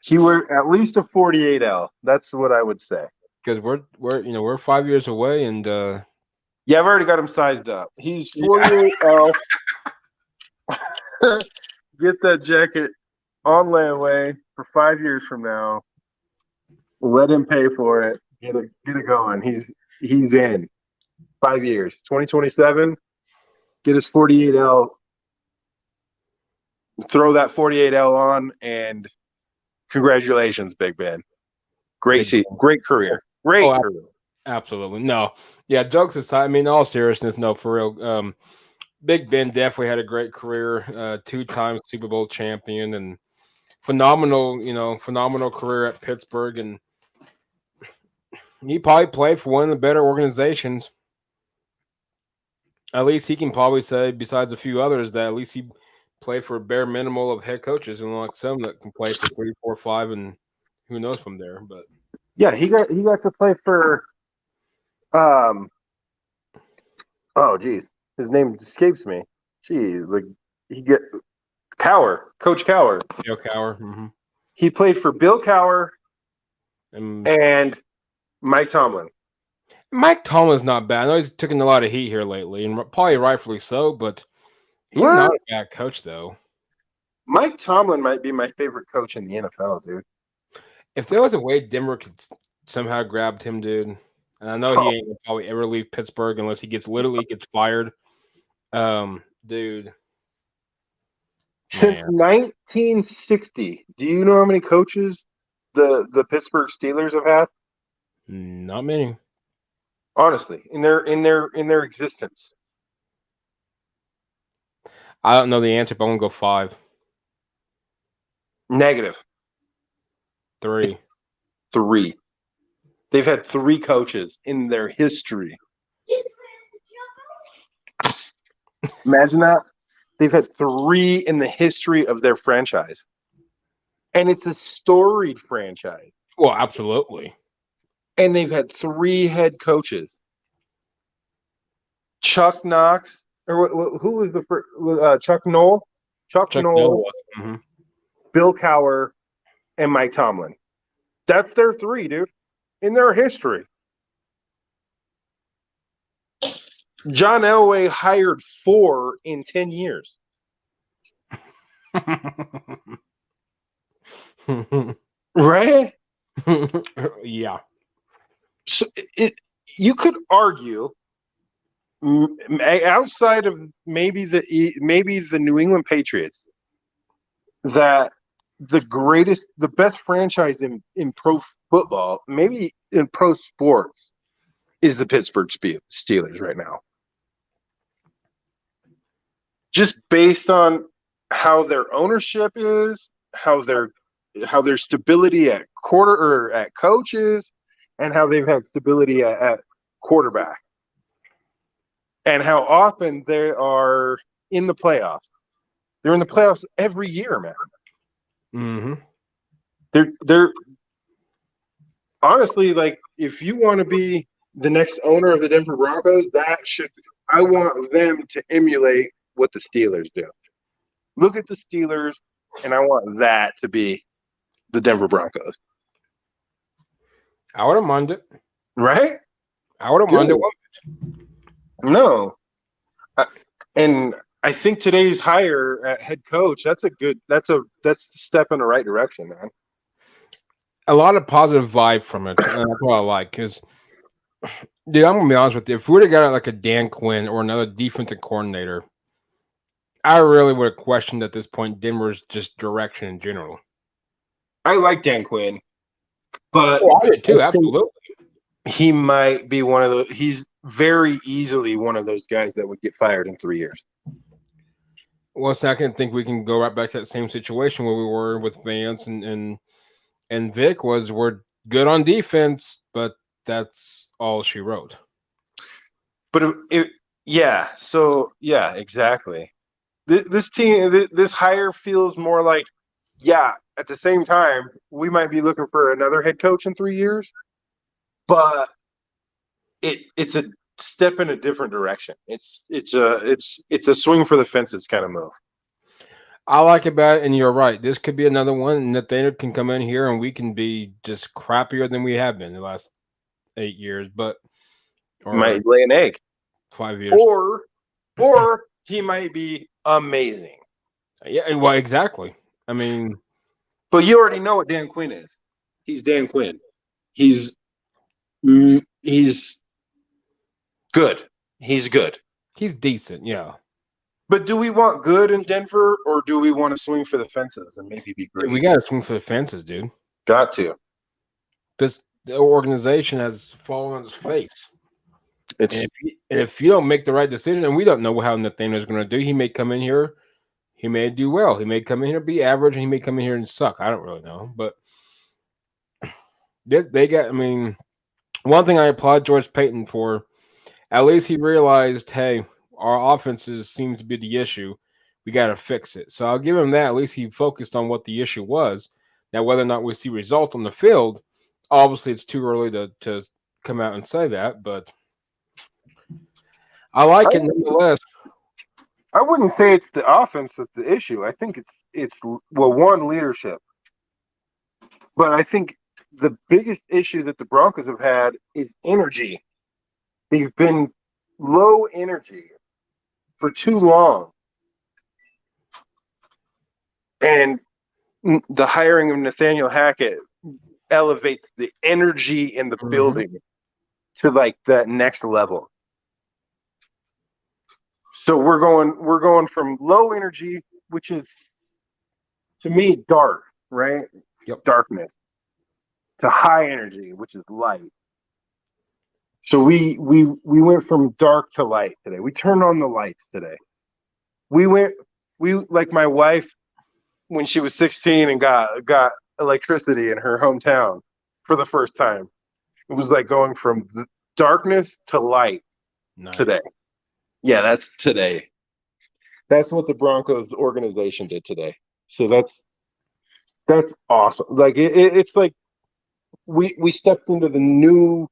He wears at least a 48L. That's what I would say. Because we're 5 years away, and Yeah, I've already got him sized up. He's yeah, 48L. Get that jacket on layaway for 5 years from now. Let him pay for it. Get it going. He's in 5 years. 2027. Get his 48L. Throw that 48L on, and congratulations, Big Ben. big. Great career. Great Oh, career. absolutely. No, yeah. Jokes aside, I mean, all seriousness, no, for real. Big Ben definitely had a great career. 2 times Super Bowl champion, and phenomenal career at Pittsburgh, and he probably played for one of the better organizations. At least he can probably say, besides a few others, that at least he played for a bare minimal of head coaches, and like some that can play for 3, 4, 5, and who knows from there. But Yeah, he got to play for um oh geez. His name escapes me. Gee, like he get Coach Cower. Joe Cower, He played for Bill Cower and and Mike Tomlin. Mike Tomlin's not bad. I know he's taking a lot of heat here lately, and probably rightfully so. But he's not What? a bad coach, though. Mike Tomlin might be my favorite coach in the NFL, dude. If there was a way Denver could somehow grabbed him, dude, and I know he Oh, ain't gonna probably ever leave Pittsburgh unless he gets fired. Dude, since man, 1960, do you know how many coaches the Pittsburgh Steelers have had? not many. Honestly, in their existence. I don't know the answer, but I'm gonna go 5, Negative. 3. 3. They've had 3 coaches in their history. Imagine that. They've had 3 in the history of their franchise. And it's a storied franchise. Well, absolutely. And they've had 3 head coaches. Chuck Knox, or who was the first? Chuck Noll? Chuck Chuck Noll, Noll. Mm-hmm. Bill Cowher, and Mike Tomlin. That's their 3, dude, in their history. John Elway hired 4 in 10 years. Right? Yeah. So you could argue outside of maybe the New England Patriots that the best franchise in pro football, maybe in pro sports, is the Pittsburgh Steelers right now. Just based on how their ownership is, how their stability at coaches, and how they've had stability at quarterback, and how often they are in the playoffs. They're in the playoffs every year, man. Mm-hmm. They're honestly, like, if you want to be the next owner of the Denver Broncos, I want them to emulate what the Steelers do. Look at the Steelers, and I want that to be the Denver Broncos. I wouldn't mind it. Right? I wouldn't mind it. Good. No. Uh, and I think today's hire at head coach, that's a step in the right direction, man. A lot of positive vibe from it, and that's what I like. Because, dude, I'm gonna be honest with you. If we would have got like a Dan Quinn or another defensive coordinator, I really would have questioned at this point Denver's just direction in general. I like Dan Quinn, but Oh, I did I too. think Absolutely. he might be one of those. He's very easily one of those guys that would get fired in 3 years. Well, so I can think we can go right back to that same situation where we were with Vance and Vic was we're good on defense, but that's all she wrote. But yeah, so yeah, exactly. This team, this hire feels more like, yeah. At the same time, we might be looking for another head coach in 3 years, but it's a step in a different direction. It's a swing for the fences kind of move. I like about it, and you're right. This could be another one. And Nathaniel can come in here, and we can be just crappier than we have been the last 8 years, but or Might lay an egg, 5 years. or he might be amazing. Yeah, well, exactly. I mean, But you already know what Dan Quinn is. He's Dan Quinn. He's good. He's good. he's decent. Yeah, But do we want good in Denver, or do we want to swing for the fences and maybe be great? we got to swing for the fences, dude. Got to. The organization has fallen on its face. It's And if you don't make the right decision, and we don't know how Nathaniel's going to do, he may come in here, he may do well, he may come in here be average, and he may come in here and suck. I don't really know, but they got. I mean, one thing I applaud George Payton for, at least he realized, hey, our offenses seems to be the issue. We got to fix it. So I'll give him that. At least he focused on what the issue was. Now, whether or not we see results on the field, obviously it's too early to come out and say that, but I like it nonetheless. I wouldn't say it's the offense that's the issue. I think it's well, one, leadership. But I think the biggest issue that the Broncos have had is energy. They've been low energy for too long. And the hiring of Nathaniel Hackett elevates the energy in the building to like that next level. So we're going from low energy, which is to me dark, right? Yep. Darkness, to high energy, which is light. So we went from dark to light today. We turned on the lights today. We like my wife when she was 16 and got electricity in her hometown for the first time. It was like going from darkness to light today. Yeah, that's today. That's what the Broncos organization did today. So that's awesome. Like it's like we stepped into the new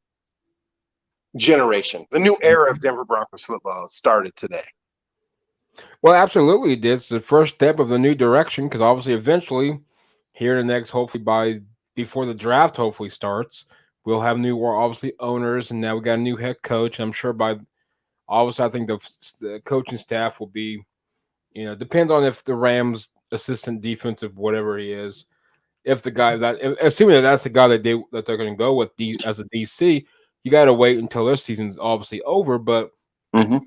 generation. The new era of Denver Broncos football started today. Well, absolutely, this is the first step of the new direction because obviously, eventually, here in the next, hopefully before the draft hopefully starts, we'll have new, obviously, owners, and now we got a new head coach. And I'm sure by obviously, I think the coaching staff will be, depends on if the Rams assistant defensive whatever he is, if the guy assuming that's the guy that they're going to go with as a DC, you got to wait until their season's obviously over. But I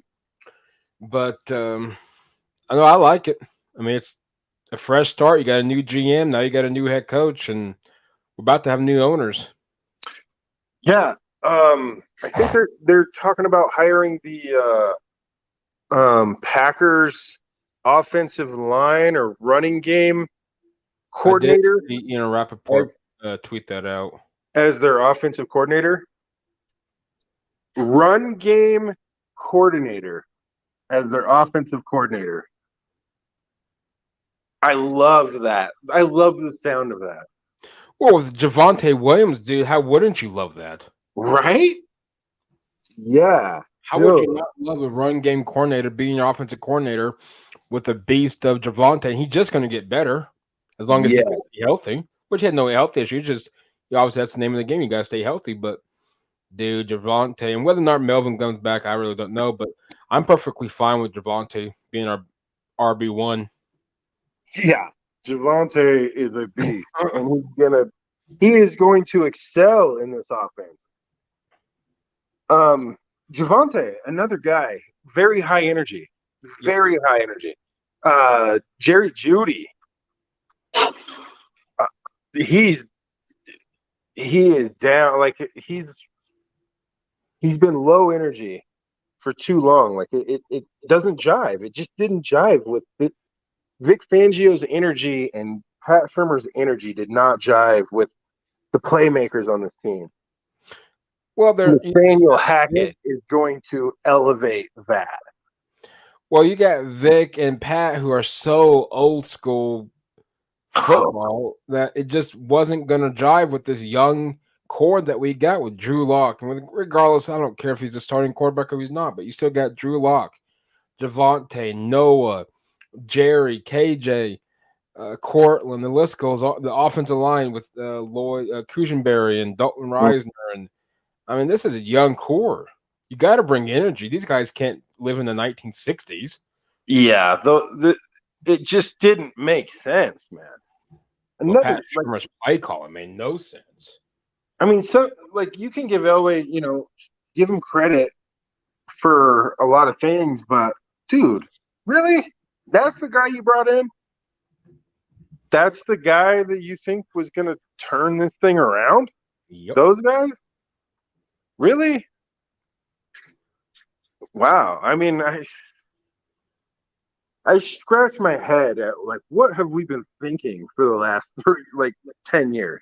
know I like it. I mean, it's a fresh start. You got a new GM now. You got a new head coach, and we're about to have new owners. Yeah, I think they're talking about hiring the Packers offensive line or running game coordinator. I did see, Rappaport tweet that out as their offensive coordinator. Run game coordinator as their offensive coordinator. I love that. I love the sound of that. Well, with Javonte Williams, dude, how wouldn't you love that? Right? Yeah. How would you not love a run game coordinator being your offensive coordinator with the beast of Javonte? He's just going to get better as long as he's healthy, which he had no health issues. Just obviously that's the name of the game. You got to stay healthy, but dude, Javante, and whether or not Melvin comes back, I really don't know. But I'm perfectly fine with Javante being our RB1. Yeah, Javante is a beast, and he is going to excel in this offense. Javante, another guy, very high energy, Yep. very high energy. Jerry Judy, uh, he's he is down. Like he's been low energy for too long. Like it doesn't jive. It just didn't jive with it. Vic Fangio's energy and Pat Shermer's energy did not jive with the playmakers on this team. Well, there. Nathaniel Hackett is going to elevate that. Well, you got Vic and Pat who are so old school football that it just wasn't going to jive with this young core that we got with Drew Lock. And regardless, I don't care if he's the starting quarterback or he's not, but you still got Drew Lock, Javante, Noah, Jerry, KJ, Cortland. The list goes on. The offensive line with Lloyd Kuchenberry and Dalton Reisner. And I mean, this is a young core. You got to bring energy. These guys can't live in the 1960s. Yeah, it just didn't make sense, man. Well, Pat Like, Shermer's play calling made no sense. I mean, so like you can give Elway, give him credit for a lot of things, but dude, really? That's the guy you brought in? That's the guy that you think was going to turn this thing around? Yep. Those guys? Really? Wow. I mean, I scratch my head at like what have we been thinking for the last 10 years?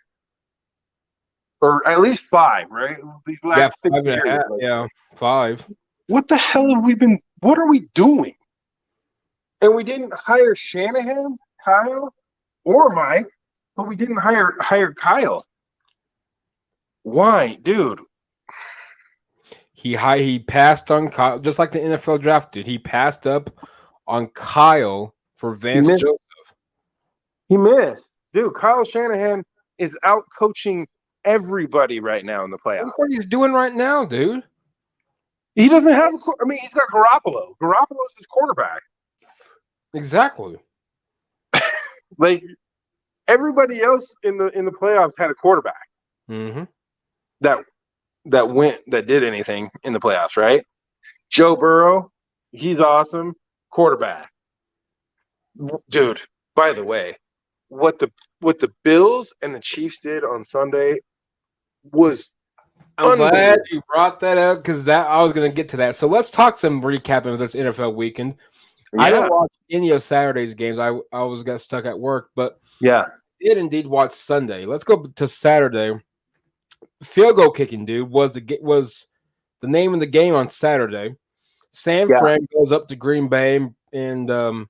Or at least 5, right? These Yeah, last 6 five and a years. half. Like, Yeah, 5. what the hell have we been what are we doing? And we didn't hire Shanahan, Kyle, or Mike, but we didn't hire Kyle. Why, dude? He passed on Kyle, just like the NFL draft did. He passed up on Kyle for He Vance missed. Joseph. He missed. Dude, Kyle Shanahan is out coaching everybody right now in the playoffs. Look what he's doing right now, dude. He doesn't have he's got Garoppolo. Garoppolo's his quarterback. Exactly. Like everybody else in the playoffs had a quarterback Mm-hmm. that did anything in the playoffs, right? Joe Burrow, he's awesome. Quarterback. Dude, by the way, what the Bills and the Chiefs did on Sunday was I'm glad you brought that up because I was going to get to that. So let's talk some recapping of this NFL weekend. Yeah. I didn't watch any of Saturday's games. I was got stuck at work, but Yeah. did indeed watch Sunday. Let's go to Saturday. Field goal kicking, dude, was the name of the game on Saturday. San Fran goes up to Green Bay and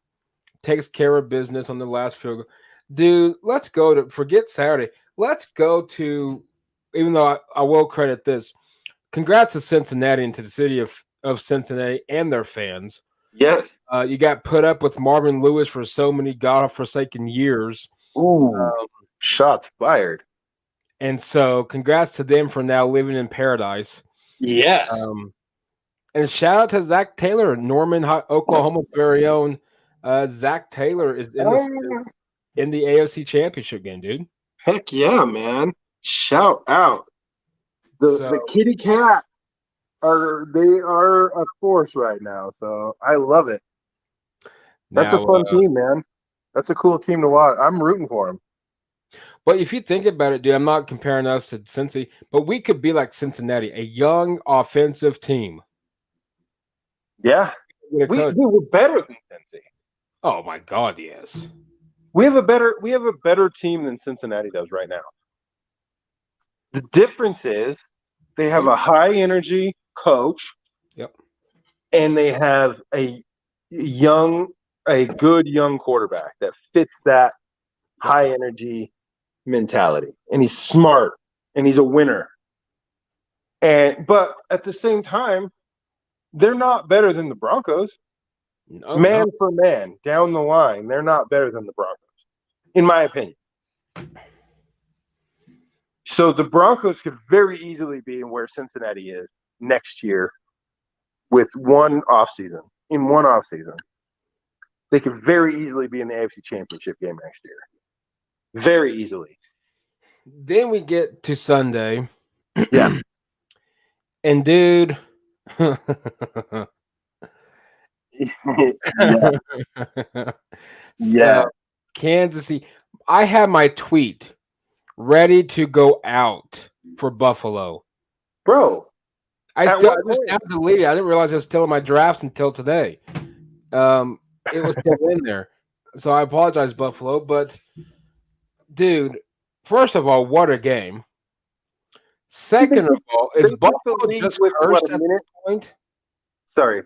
takes care of business on the last field goal. Dude, let's go to forget Saturday. Let's go to, even though I will credit this, congrats to Cincinnati and to the city of Cincinnati and their fans. Yes. You got put up with Marvin Lewis for so many god-forsaken years. Ooh, shots fired. And so congrats to them for now living in paradise. Yes. And shout out to Zach Taylor, Norman, Oklahoma's very own. Zach Taylor is in the AFC Championship game, dude. Heck yeah, man. Shout out. The kitty cat they are a force right now, so I love it. That's a fun team, man. That's a cool team to watch. I'm rooting for them. But if you think about it, dude, I'm not comparing us to Cincy, but we could be like Cincinnati, a young offensive team. Yeah. We're better than Cincy. Oh my God, yes. We have a better team than Cincinnati does right now. The difference is they have a high energy coach. Yep. And they have a good young quarterback that fits that high energy mentality. And he's smart and he's a winner. But at the same time, they're not better than the Broncos. For man, down the line, they're not better than the Broncos, in my opinion. So the Broncos could very easily be in where Cincinnati is next year with one offseason. In one offseason, they could very easily be in the AFC Championship game next year. Very easily. Then we get to Sunday, Yeah. and dude, Yeah. uh, Yeah. Kansas City. I have my tweet ready to go out for Buffalo. Bro, at I what just point? now deleted it. I didn't realize it was still in my drafts until today. Um, it was still in there, so I apologize, Buffalo. But dude, first of all, what a game! They Second of took, all, they is took the Buffalo lead just with what, a cursed at minute? this point? Sorry.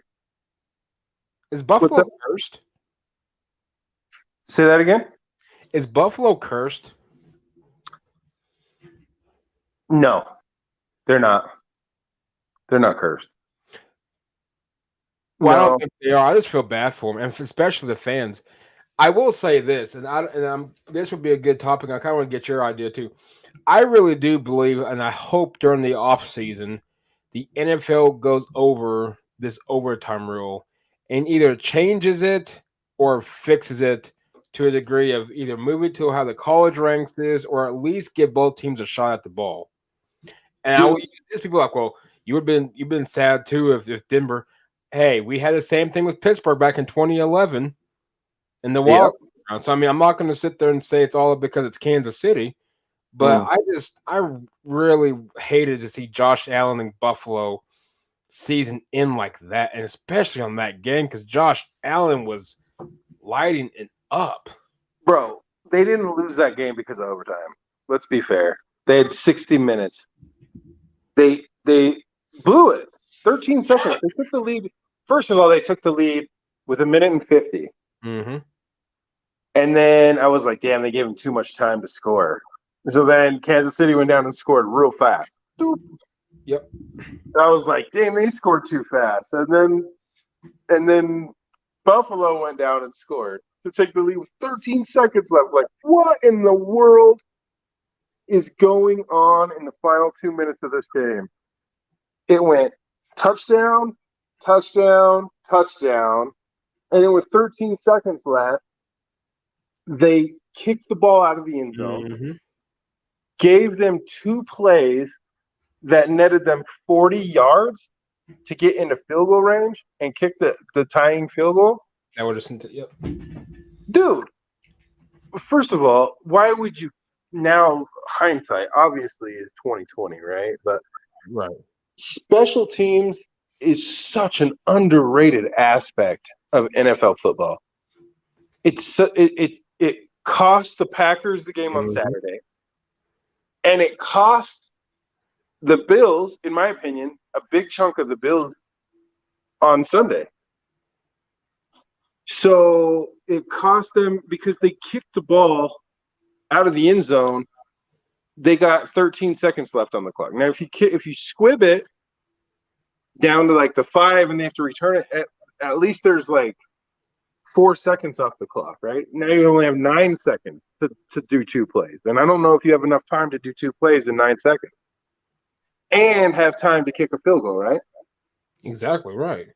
Is What's Buffalo up? cursed? Say that again? Is Buffalo cursed? No, they're not. They're not cursed. Well, I don't No. think they are. I just feel bad for them, and especially the fans. I will say this, this would be a good topic. I kind of want to get your idea too. I really do believe, and I hope during the off season, the NFL goes over this overtime rule and either changes it or fixes it to a degree of either move it to how the college ranks is, or at least give both teams a shot at the ball. And I will Dude, use this people like, well, you've been sad too if Denver. Hey, we had the same thing with Pittsburgh back in 2011 in the yep. wild round. So I mean, I'm not going to sit there and say it's all because it's Kansas City, but Mm. I really hated to see Josh Allen in Buffalo season in like that, and especially on that game because Josh Allen was lighting it up. Bro, they didn't lose that game because of overtime. Let's be fair. They had 60 minutes. They blew it. 13 seconds. They took the lead. First of all, they took the lead with a minute and 50. Mm-hmm. And then I was like, damn, they gave him too much time to score. So then Kansas City went down and scored real fast. Doop. Yep. I was like, damn, they scored too fast. And then Buffalo went down and scored to take the lead with 13 seconds left. Like, what in the world is going on in the final 2 minutes of this game? It went touchdown, touchdown, touchdown. And then with 13 seconds left, they kicked the ball out of the end zone, Mm-hmm. gave them two plays that netted them 40 yards to get into field goal range and kick the tying field goal. That would have sent it. Yep. Dude, first of all, why would you now hindsight obviously is 2020, right? But Right. special teams is such an underrated aspect of NFL football. It cost the Packers the game on Mm-hmm. Saturday, and it cost the Bills, in my opinion, a big chunk of the Bills on Sunday. So it cost them because they kicked the ball out of the end zone. They got 13 seconds left on the clock. Now, if you squib it down to like the 5 and they have to return it, at least there's like 4 seconds off the clock, right? Now you only have 9 seconds to do two plays. And I don't know if you have enough time to do two plays in 9 seconds and have time to kick a field goal, right? Exactly right.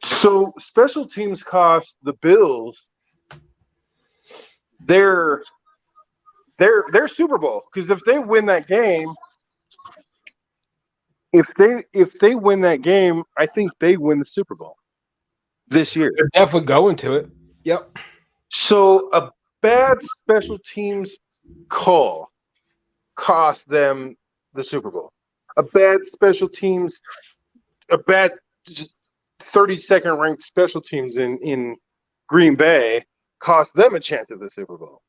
So special teams cost the Bills their Super Bowl, because if they win that game, if they win that game, I think they win the Super Bowl this year. They're definitely going to it. Yep. So a bad special teams call cost them the Super Bowl. A bad 32nd ranked special teams in Green Bay cost them a chance at the Super Bowl.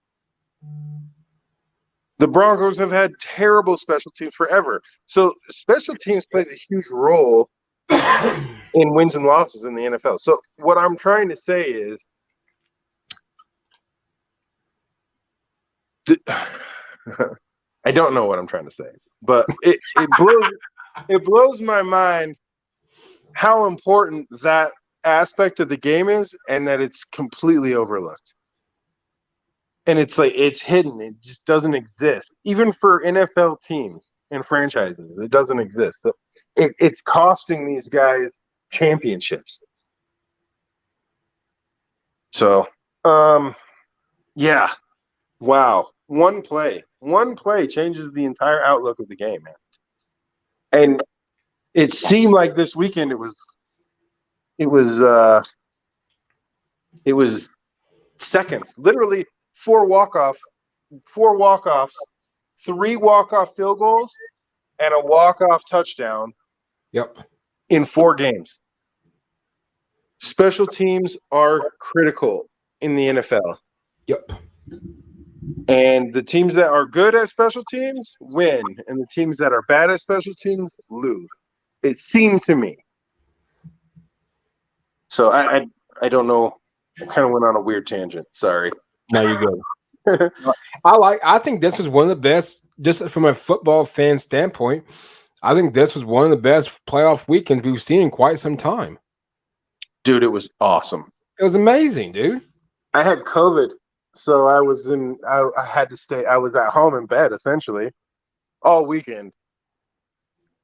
The Broncos have had terrible special teams forever. So special teams plays a huge role in wins and losses in the NFL. So what I'm trying to say is I don't know what I'm trying to say, but it blows my mind how important that aspect of the game is and that it's completely overlooked. and it's like it's hidden. It just doesn't exist, even for NFL teams and franchises. It doesn't exist. So it's costing these guys championships. So, yeah, wow, one play changes the entire outlook of the game, man. And it seemed like this weekend it was uh it was seconds, literally four walk offs, three walk off field goals, and a walk off touchdown Yep. in 4 games. Special teams are critical in the NFL. Yep. And the teams that are good at special teams win, and the teams that are bad at special teams lose. It seemed to me. So I don't know. I kind of went on a weird tangent. Sorry. Now you go. I think this was one of the best, just from a football fan standpoint. I think this was one of the best playoff weekends we've seen in quite some time. Dude, it was awesome. It was amazing, dude. I had COVID, so I had to stay. I was at home in bed essentially all weekend,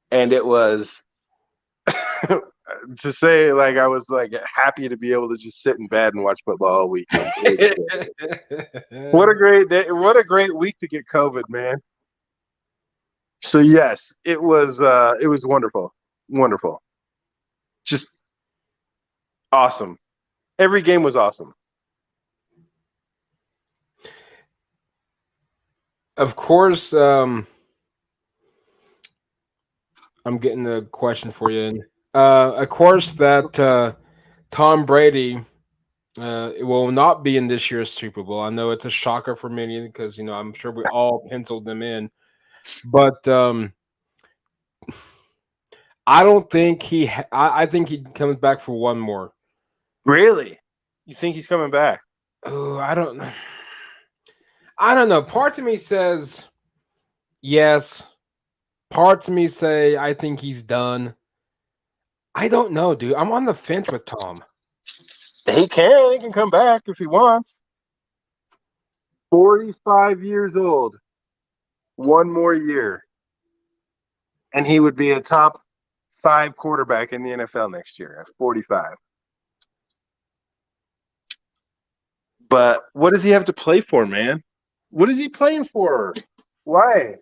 and it was to say like I was like happy to be able to just sit in bed and watch football all weekend. What a great day! What a great week to get COVID, man. So yes, it was wonderful, wonderful, just awesome. Every game was awesome. Of course, I'm getting the question for you. Of course, that Tom Brady it will not be in this year's Super Bowl. I know it's a shocker for many because I'm sure we all penciled them in, but I don't think I think he comes back for one more. Really? You think he's coming back? Oh, I don't. I don't know. Part of me says yes. Parts of me say I think he's done. I don't know, dude. I'm on the fence with Tom. He can. He can come back if he wants. 45 years old. One more year. And he would be a top 5 quarterback in the NFL next year at 45. But what does he have to play for, man? What is he playing for? Why?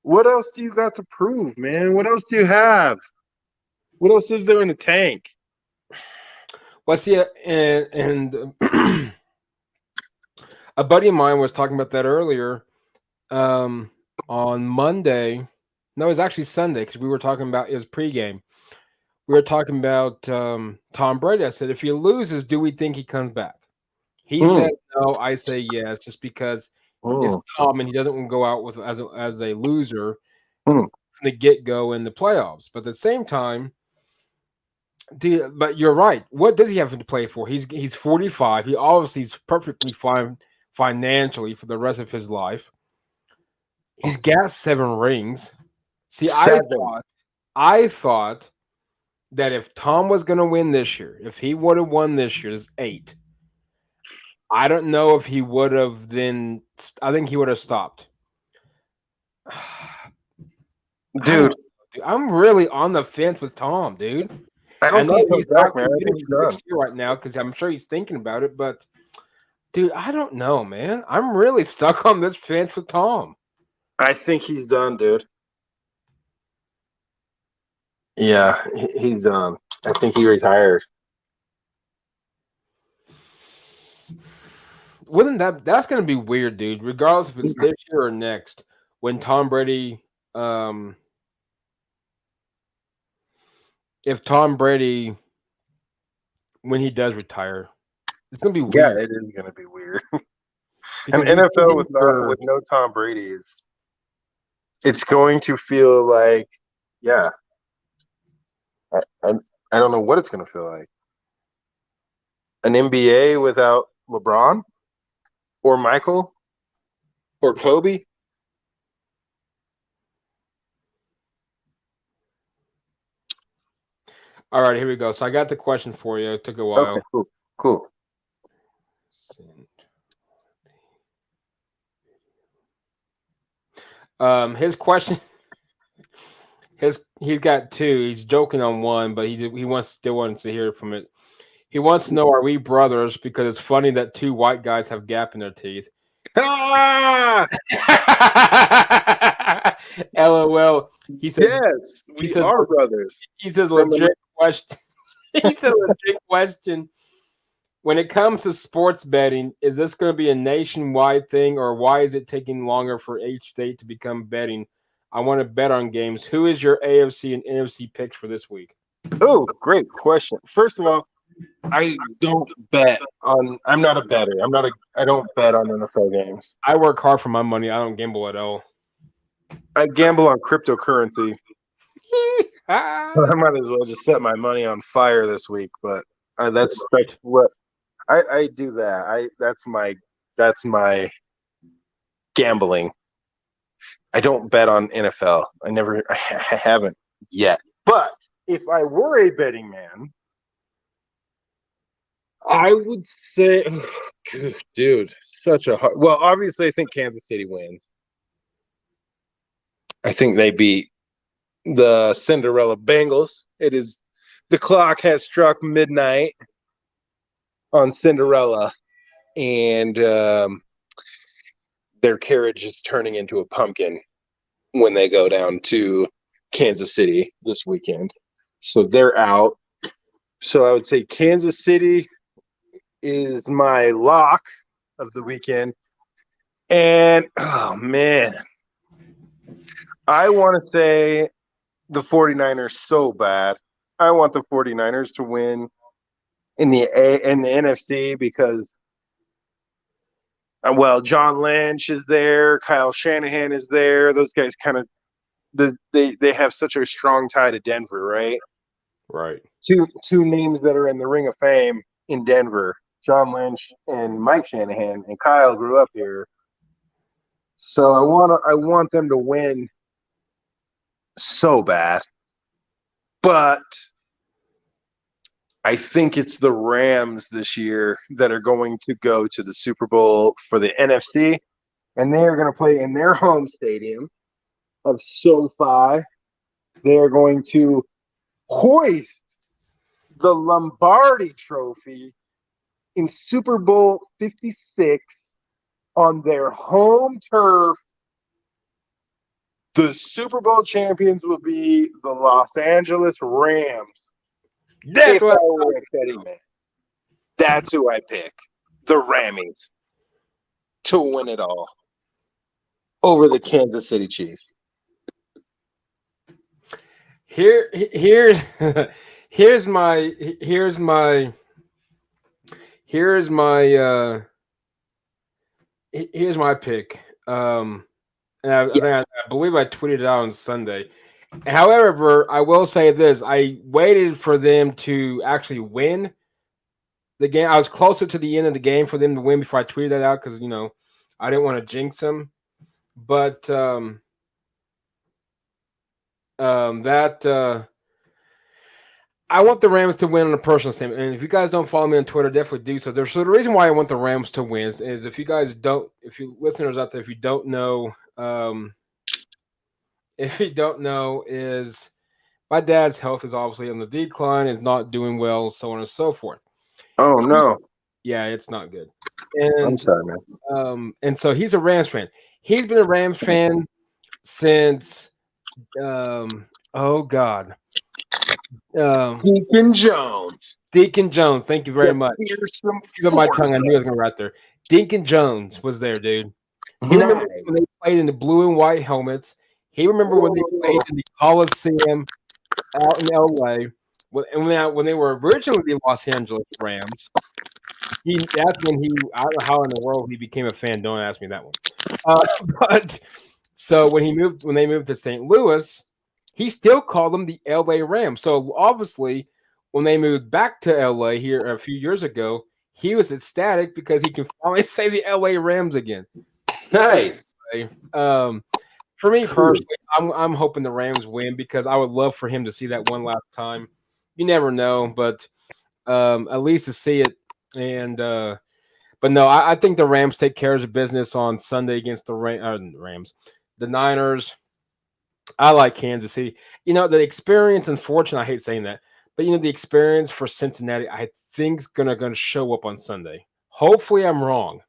What else do you got to prove, man? What else do you have? What else is there in the tank? Well, see, and a buddy of mine was talking about that earlier on Monday. No, it was actually Sunday because we were talking about his pregame. We were talking about Tom Brady. I said, if he loses, do we think he comes back? He said no. I say yes, just because it's Tom and he doesn't want to go out with as a loser from the get go in the playoffs. But at the same time, but you're right. What does he have to play for? He's 45. He obviously is perfectly fine financially for the rest of his life. He's got 7 rings. See, 7. I thought that if Tom was going to win this year, if he would have won this year, it's 8. I don't know if he would have then. I think he would have stopped. Dude, I'm really on the fence with Tom, dude. I don't think he's he's back, not man. I committed think he's to done. next year right now because I'm sure he's thinking about it. But, dude, I don't know, man. I'm really stuck on this fence with Tom. I think he's done, dude. Yeah, he's done. I think he retires. Wouldn't that's going to be weird, dude? Regardless if it's this year or next, when Tom Brady, if Tom Brady, when he does retire, it's going to be weird. Yeah, it is going to be weird. An NFL with no Tom Brady it's going to feel like, yeah. I don't know what it's going to feel like. An NBA without LeBron or Michael or Kobe. All right, here we go. So I got the question for you. It took a while. Okay, cool. His question, he's got two. He's joking on one, but he still wants to hear from it. He wants to know, are we brothers? Because it's funny that two white guys have gap in their teeth. Ah, LOL. He says yes, he we says are brothers. he says From an, legit question. He said legit question. When it comes to sports betting, is this going to be a nationwide thing, or why is it taking longer for each state to become betting? I want to bet on games. Who is your AFC and NFC picks for this week? oh, great question. First of all, I don't bet on. I'm not a better. I'm not a. I don't bet on NFL games. I work hard for my money. I don't gamble at all. I gamble on cryptocurrency. Ah, I might as well just set my money on fire this week. But that's what I do. That I that's my gambling. I don't bet on NFL. I haven't yet. But if I were a betting man, I would say, dude, such a hard. Well, obviously, I think Kansas City wins. I think they beat the Cinderella Bengals. It is the clock has struck midnight on Cinderella, and their carriage is turning into a pumpkin when they go down to Kansas City this weekend. So they're out. So I would say Kansas City is my lock of the weekend. And oh man, I want to say the 49ers so bad. I want the 49ers to win in the NFC because well, John Lynch is there, Kyle Shanahan is there. Those guys kind of they have such a strong tie to Denver, right? right. Two names that are in the Ring of Fame in Denver, John Lynch and Mike Shanahan, and Kyle grew up here. So I want them to win so bad. But I think it's the Rams this year that are going to go to the Super Bowl for the NFC, and they are going to play in their home stadium of SoFi. They are going to hoist the Lombardi Trophy in Super Bowl 56 on their home turf. The Super Bowl champions will be the Los Angeles Rams. That's If I what. were a betting man, that's who I pick. The Rammies to win it all over the Kansas City Chiefs. Here's here's my here's my here's my here's my pick. And Yeah. I believe I tweeted it out on Sunday. However, I will say this: I waited for them to actually win the game. I was closer to the end of the game for them to win before I tweeted that out because I didn't want to jinx them. But that I want the Rams to win on a personal standpoint. And if you guys don't follow me on Twitter, definitely do so. So the reason why I want the Rams to win is if you listeners out there, if you don't know, is my dad's health is obviously on the decline, is not doing well, so on and so forth. Oh no. Yeah, it's not good. I'm And sorry, man. and so he's a Rams fan. He's been a Rams fan since oh God. Deacon Jones, Deacon Jones, thank you very the much. fearsome Tip of my force. tongue, I knew I was gonna right there. Deacon Jones was there, dude. He Nice. remember when they played in the blue and white helmets. He remember when they played in the Coliseum out in LA. When they were originally the Los Angeles Rams. That's when I don't know how in the world he became a fan. Don't ask me that one. But so when they moved to St. Louis, he still called them the LA Rams. So obviously, when they moved back to LA here a few years ago, he was ecstatic because he can finally say the LA Rams again. Nice. Anyway, for me Cool. personally, I'm hoping the Rams win because I would love for him to see that one last time. You never know, but at least to see it. And but no, I think the Rams take care of the business on Sunday against the Rams. the Niners. I like Kansas City. The experience and fortune, I hate saying that, but the experience for Cincinnati, I think's gonna show up on Sunday. Hopefully I'm wrong.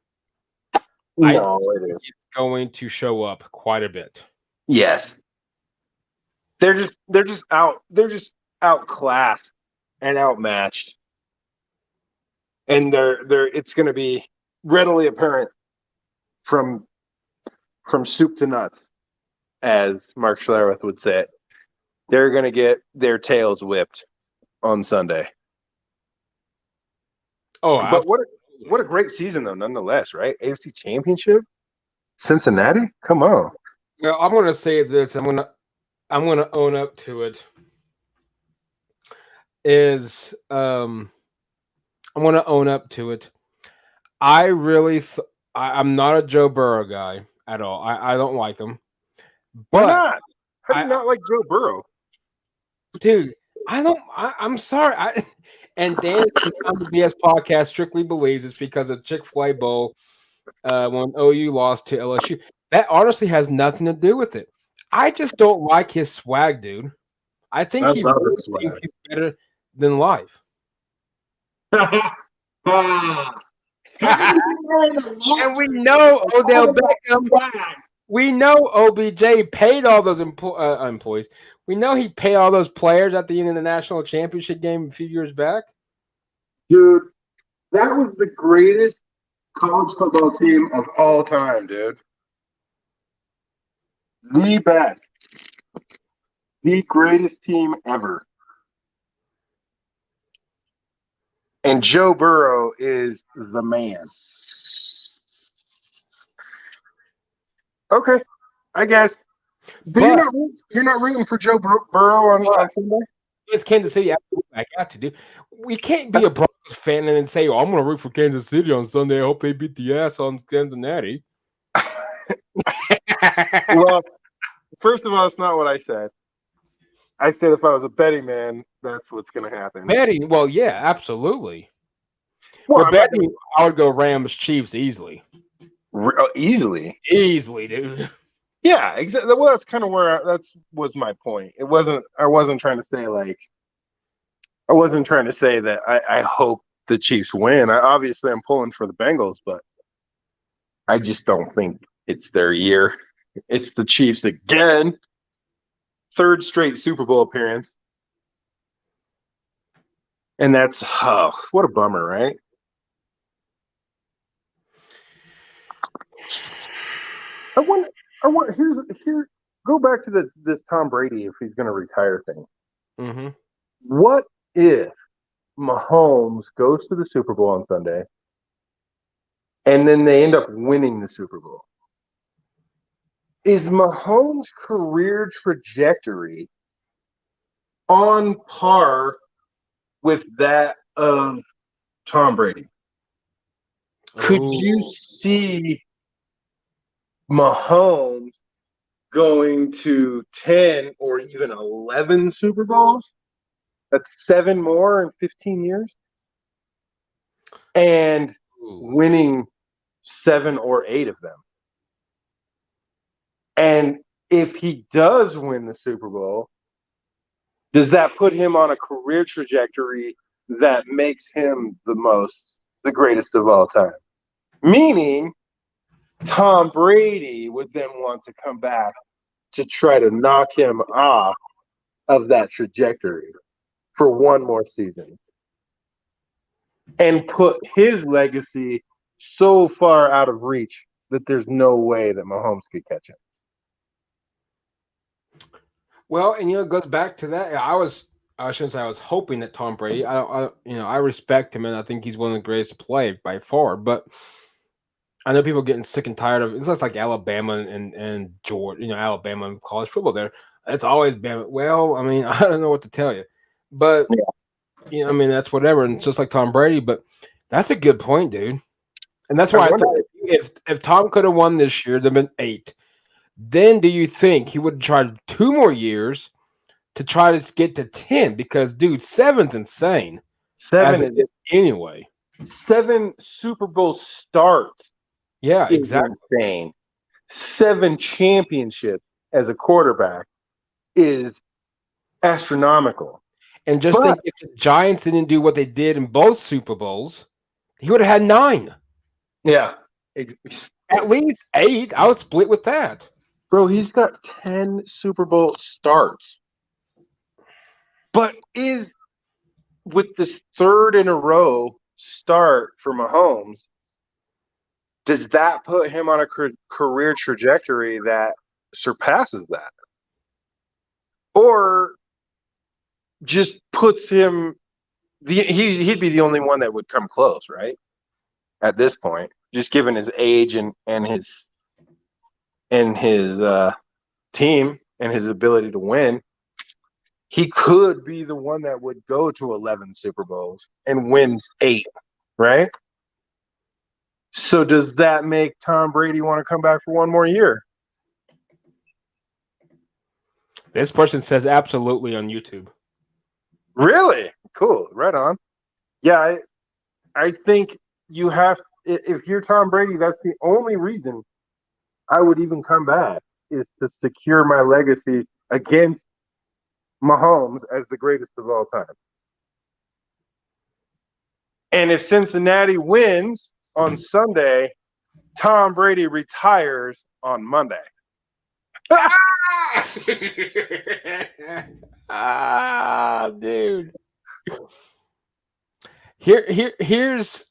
I think No, it is. it's going to show up quite a bit. Yes. They're just outclassed and outmatched. And they're it's gonna be readily apparent from soup to nuts, as Mark Schlereth would say it. They're gonna get their tails whipped on Sunday. Oh, But absolutely. what a great season though, nonetheless, right? AFC Championship, Cincinnati. Come on. Now, I'm gonna say this. I'm gonna own up to it. Is I'm gonna own up to it. I really, I'm not a Joe Burrow guy at all. I don't like him, Why but not? How do you not like Joe Burrow? dude, I don't. I'm sorry. And Dan on the BS podcast strictly believes it's because of Chick-fil-A Bowl when OU lost to LSU. That honestly has nothing to do with it. I just don't like his swag, dude. I think I he love really it, thinks swag. he's better than life. How And we know Odell Beckham. We know OBJ paid all those employees. We know he paid all those players at the end of the national championship game a few years back. Dude, that was the greatest college football team of all time, dude. The best. The greatest team ever. And Joe Burrow is the man. Okay, I guess. So But, you're not rooting for Joe Burrow but on Sunday? it's Kansas City. I got to do. We can't be a Broncos fan and then say, "Oh, I'm going to root for Kansas City on Sunday. I hope they beat the ass on Cincinnati." Well, first of all, it's not what I said. I said if I was a betting man, that's what's going to happen. Betting, well, yeah, absolutely. Well, Well, I'm not going betting, I would go Rams Chiefs easily, to easily. easily, dude. Yeah, exactly. Well, that's kind of where that was my point. It wasn't. I wasn't trying to say like. I wasn't trying to say that I hope the Chiefs win. Obviously I'm pulling for the Bengals, but I just don't think it's their year. It's the Chiefs again. Third straight Super Bowl appearance. And that's what a bummer, right? I wonder here go back to this Tom Brady if he's gonna retire thing. Mm-hmm. What if Mahomes goes to the Super Bowl on Sunday and then they end up winning the Super Bowl? Is Mahomes' career trajectory on par with that of Tom Brady? Could you Oh, see Mahomes going to 10 or even 11 Super Bowls? That's 7 more in 15 years. And winning 7 or 8 of them. And if he does win the Super Bowl, does that put him on a career trajectory that makes him the greatest of all time? Meaning, Tom Brady would then want to come back to try to knock him off of that trajectory for one more season and put his legacy so far out of reach that there's no way that Mahomes could catch him. well, and it goes back to that. I shouldn't say I was hoping that Tom Brady. I respect him, and I think he's one of the greatest to play by far. But I know people getting sick and tired of it's just like Alabama and Georgia. Alabama and college football. There, it's always been. Well, I mean, I don't know what to tell you, but I mean that's whatever. And it's just like Tom Brady, but that's a good point, dude. And that's I why I wonder. thought if Tom could have won this year, there'd been 8. Then do you think he would have tried 2 more years to try to get to 10? Because dude, 7's insane as Seven it is is anyway. 7 Super Bowl starts Yeah, is exactly. insane. 7 championships as a quarterback is astronomical. And just But think, if the Giants didn't do what they did in both Super Bowls, he would have had 9. yeah, At least 8. I would split with that. bro, he's got 10 Super Bowl starts. But is with this third in a row start for Mahomes, does that put him on a career trajectory that surpasses that? Or just puts him he'd be the only one that would come close, right? At this point, just given his age and his team and his ability to win, he could be the one that would go to 11 Super Bowls and wins 8, right? So does that make Tom Brady want to come back for one more year? This person says absolutely on YouTube. Really? Cool. Right on. Yeah, I think you have, if you're Tom Brady, that's the only reason I would even come back, is to secure my legacy against Mahomes as the greatest of all time. And if Cincinnati wins on Sunday, Tom Brady retires on Monday. Dude. Here's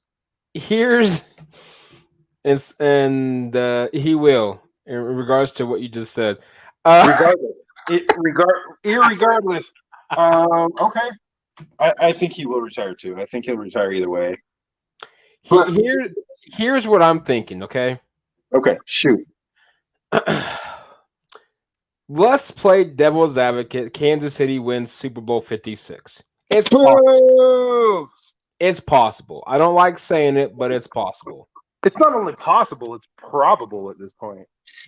and he will, in regards to what you just said. Irregardless. Okay. I think he will retire too. I think he'll retire either way. But Here's what I'm thinking. Okay. okay, shoot. Let's play devil's advocate. Kansas City wins Super Bowl 56. It's Boo! It's possible. I don't like saying it, but it's possible. It's not only possible, it's probable at this point.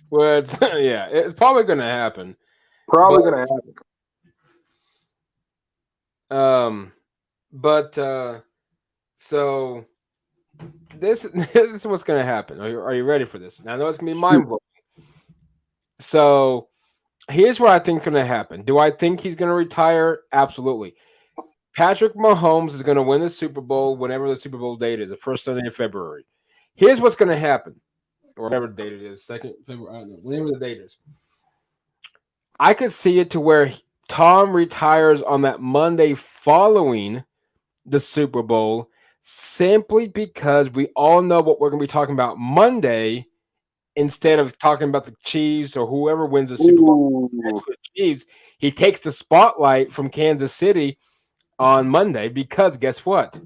Well, it's probably going to happen. Probably going to happen. So this is what's going to happen. Are you ready for this? Now, I know it's going to be mind blowing. So here's what I think is going to happen. Do I think he's going to retire? Absolutely. Patrick Mahomes is going to win the Super Bowl whenever the Super Bowl date is, the first Sunday in February. Here's what's going to happen, or whatever the date it is, 2nd February, I don't know, whenever the date is. I could see it to where Tom retires on that Monday following the Super Bowl, simply because we all know what we're going to be talking about Monday, instead of talking about the Chiefs or whoever wins the Super Bowl. The Chiefs, he takes the spotlight from Kansas City on Monday, because guess what?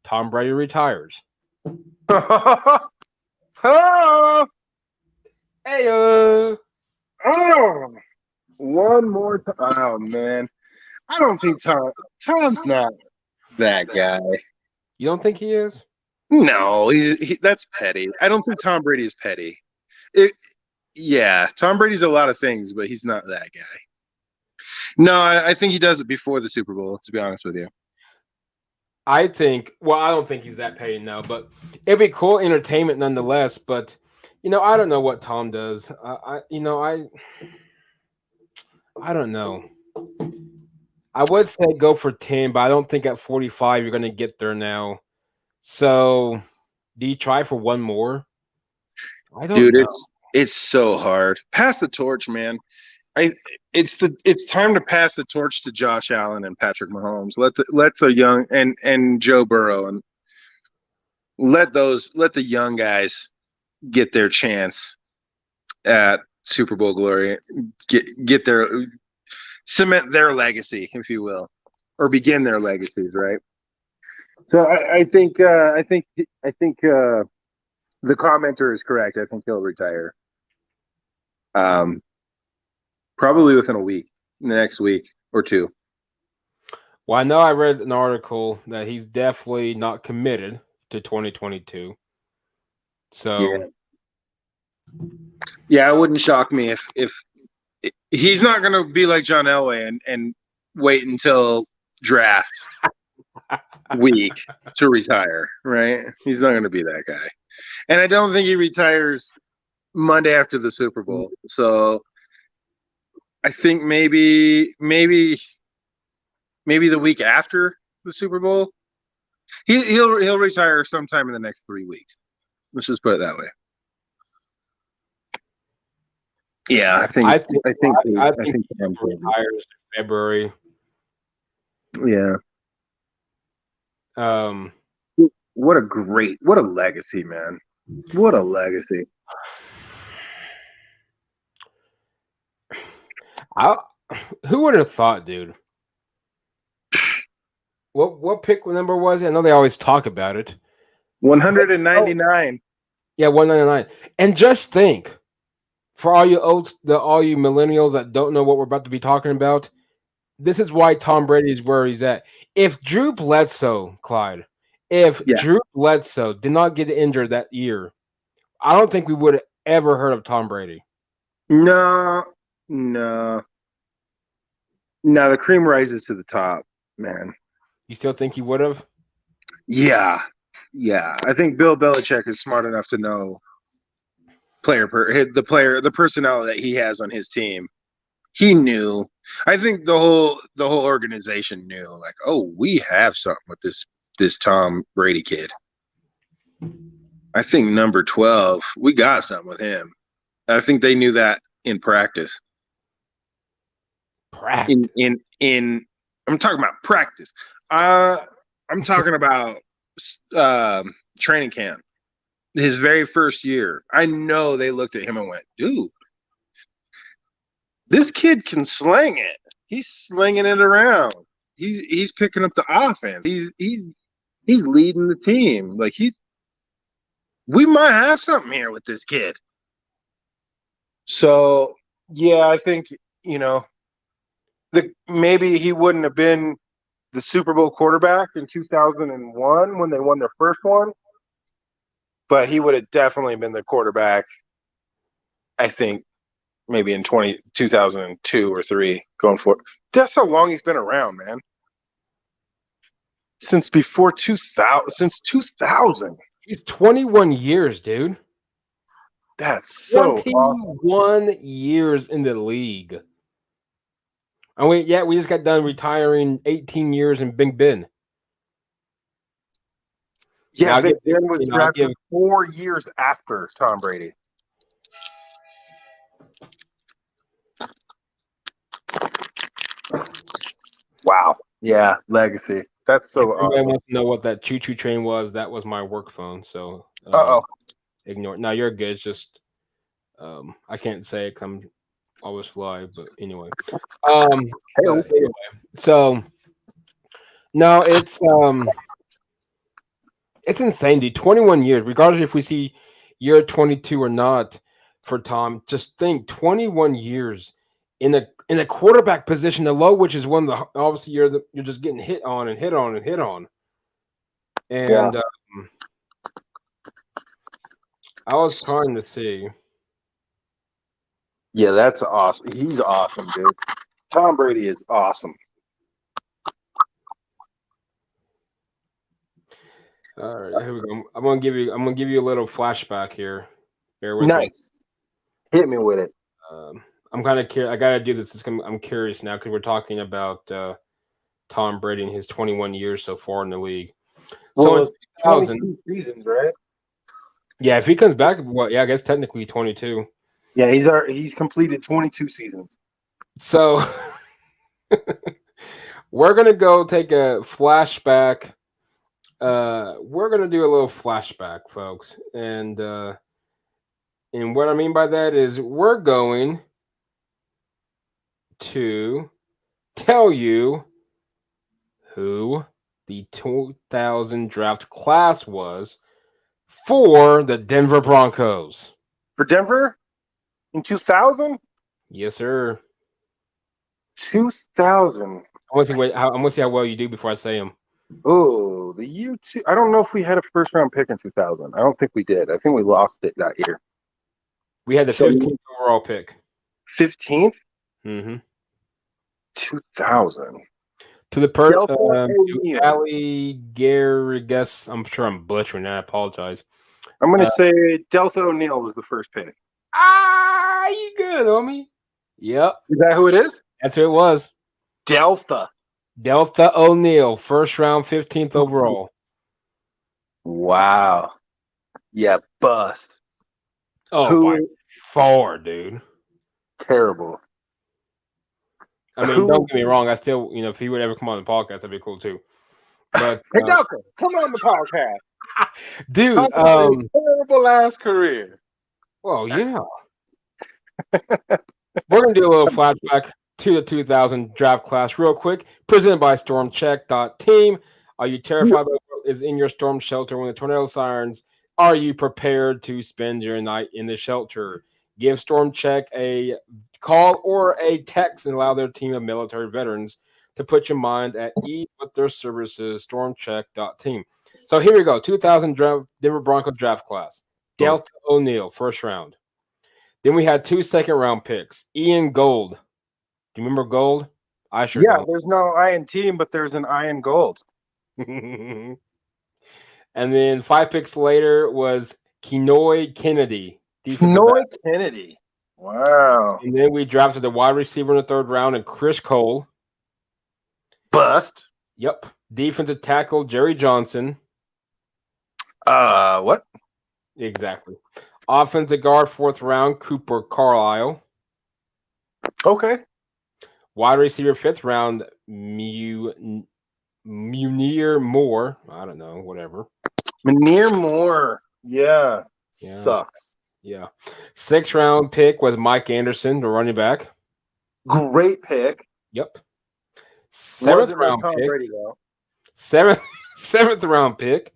Tom Brady retires. Oh, Hey, one more time. Oh man, I don't think Tom's not that guy. you don't think he is? No, that's petty. I don't think Tom Brady is petty. Yeah, Tom Brady's a lot of things, but he's not that guy. No, I think he does it before the Super Bowl, to be honest with you. I don't think he's that petty now, but it'd be cool entertainment nonetheless. But I don't know what Tom does. I don't know. I would say go for 10, but I don't think at 45 you're going to get there now. So, do you try for one more? I don't know. It's so hard. Pass the torch, man. It's time to pass the torch to Josh Allen and Patrick Mahomes. Let the young and Joe Burrow, and let the young guys get their chance at Super Bowl glory. Get their cement their legacy, if you will, or begin their legacies, right? So I think the commenter is correct. I think he'll retire. Probably within a week, the next week or two. Well, I know I read an article that he's definitely not committed to 2022. So, yeah, it wouldn't shock me if he's not going to be like John Elway and wait until draft week to retire, right? He's not going to be that guy. And I don't think he retires Monday after the Super Bowl. So I think maybe the week after the Super Bowl. He'll retire sometime in the next 3 weeks. Let's just put it that way. Yeah, I think he retires in February. Yeah. What a legacy, man. What a legacy. Who would have thought, dude? What pick number was it? I know they always talk about it. 199. Yeah, 199. And just think, for all you millennials that don't know what we're about to be talking about, this is why Tom Brady is where he's at. If Drew Bledsoe, Clyde, Drew Bledsoe did not get injured that year, I don't think we would have ever heard of Tom Brady. No. The cream rises to the top, man. You still think he would have? Yeah. I think Bill Belichick is smart enough to know the personnel that he has on his team. He knew. I think the whole organization knew, like, oh, we have something with this Tom Brady kid. I think number 12, we got something with him. I think they knew that in practice. I'm talking about practice. I'm talking about training camp. His very first year. I know they looked at him and went, dude, this kid can sling it. He's slinging it around. He's picking up the offense. He's leading the team. Like we might have something here with this kid. So yeah, I think maybe he wouldn't have been the Super Bowl quarterback in 2001 when they won their first one, but he would have definitely been the quarterback. I think maybe in 2002 or 3 going forward. That's how long he's been around, man. Since before 2000, since 2000. He's 21 years, dude. That's so 21 awesome. Years in the league. And we just got done retiring 18 years in Big Ben. Yeah, Big Ben was drafted 4 years after Tom Brady. Wow. Yeah, legacy. That's so awesome. I want to know what that choo-choo train was. That was my work phone, so ignore it. No, you're good. It's just I can't say it because I'm always live, but anyway. Anyway. So no, it's insane, dude. 21 years, regardless if we see year 22 or not for Tom. Just think 21 years in a quarterback position, the low, which is one of the obviously you're just getting hit on and hit on and hit on. And I was trying to see. Yeah, that's awesome. He's awesome, dude. Tom Brady is awesome. All right, here we go. I'm gonna give you a little flashback here. Bear with me. Hit me with it. I'm kind of curious. I gotta do this. I'm curious now because we're talking about Tom Brady and his 21 years so far in the league. Well, so 22 seasons, right? Yeah, if he comes back, I guess technically 22. Yeah, he's completed 22 seasons. So we're gonna go take a flashback. We're gonna do a little flashback, folks, and what I mean by that is we're going to tell you who the 2000 draft class was for the Denver Broncos. For Denver? In 2000? Yes, sir. 2000. I want to see how well you do before I say them. Oh, the year two. I don't know if we had a first round pick in 2000. I don't think we did. I think we lost it that year. We had the 15th overall pick. 15th? Mm-hmm. 2000. To the Ali Garrigus. I'm sure I'm butchering that. I apologize. I'm going to say Deltha O'Neal was the first pick. Ah, you good, homie? Yep, Is that who it is? that's who it was. Delta. Delta O'Neal, first round, 15th overall. Wow. Yeah, bust. Oh, by Who? far, dude. Terrible. I mean, don't Who? get me wrong. I still, if he would ever come on the podcast, that'd be cool too. But, Hey, Delta, come on the podcast. dude, Talk about his terrible ass career. well, yeah. We're going to do a little flashback to the 2000 draft class real quick. Presented by StormCheck.team. Are you terrified of what is in your storm shelter when the tornado sirens? Are you prepared to spend your night in the shelter? Give Storm Check a call or a text and allow their team of military veterans to put your mind at ease with their services. StormCheck.team. So here we go. 2000 Denver Broncos draft class. Delta O'Neal, first round. Then we had 2 second-round picks. Ian Gold. Do you remember Gold? I sure Yeah, don't. there's no I in team, but there's an I in gold. And then 5 picks later was Kenoy Kennedy, defensive Noy back. Kennedy. Wow. And then we drafted the wide receiver in the 3rd round and Chris Cole. Bust. Yep. Defensive tackle Jerry Johnson. What? Exactly. Offensive guard 4th round Cooper Carlisle. Okay. Wide receiver 5th round Munir Moore. I don't know, whatever. Munir Moore. Yeah. Yeah. Sucks. Yeah. 6th round pick was Mike Anderson, the running back. Great pick. Yep. 7th Wasn't round Tom pick. Brady though. Seventh round pick.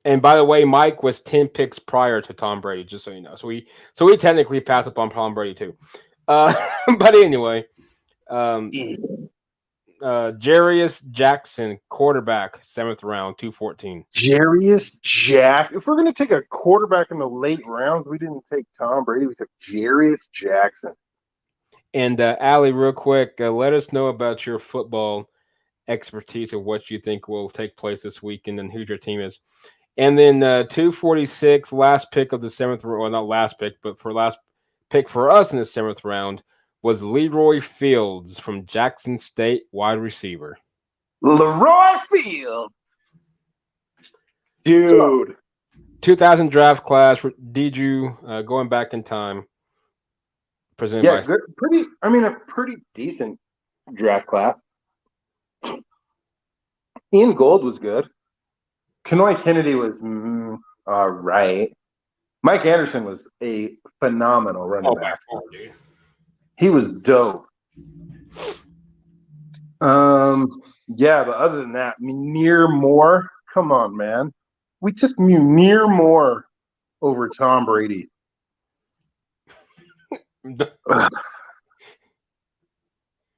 And by the way, Mike was 10 picks prior to Tom Brady, just so you know. So we technically passed up on Tom Brady too. But anyway, Jarius Jackson, quarterback, 7th round, 214. Jarius Jack. If we're gonna take a quarterback in the late rounds, we didn't take Tom Brady. We took Jarius Jackson. And Allie, real quick, let us know about your football expertise of what you think will take place this weekend and who your team is. And then 246, last pick of the 7th round. Well, not last pick, but for last pick for us in the 7th round was Leroy Fields from Jackson State, wide receiver. Leroy Fields. Dude. So, 2000 draft class. Did you going back in time? Presented by good. A pretty decent draft class. Ian Gold was good. Kenoy Kennedy was all right. Mike Anderson was a phenomenal running back. Far, dude. He was dope. Yeah, but other than that, Munir Moore, come on, man. We took Munir Moore over Tom Brady. That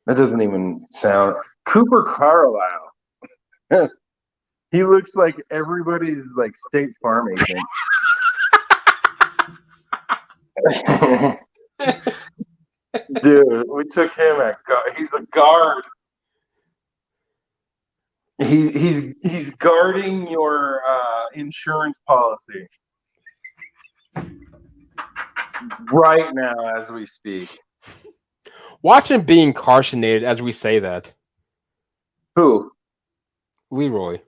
doesn't even sound. Cooper Carlisle. He looks like everybody's like State Farm agent. Dude, we took him at he's a guard. He's guarding your insurance policy right now as we speak. Watch him being incarcerated as we say that. Who? Leroy.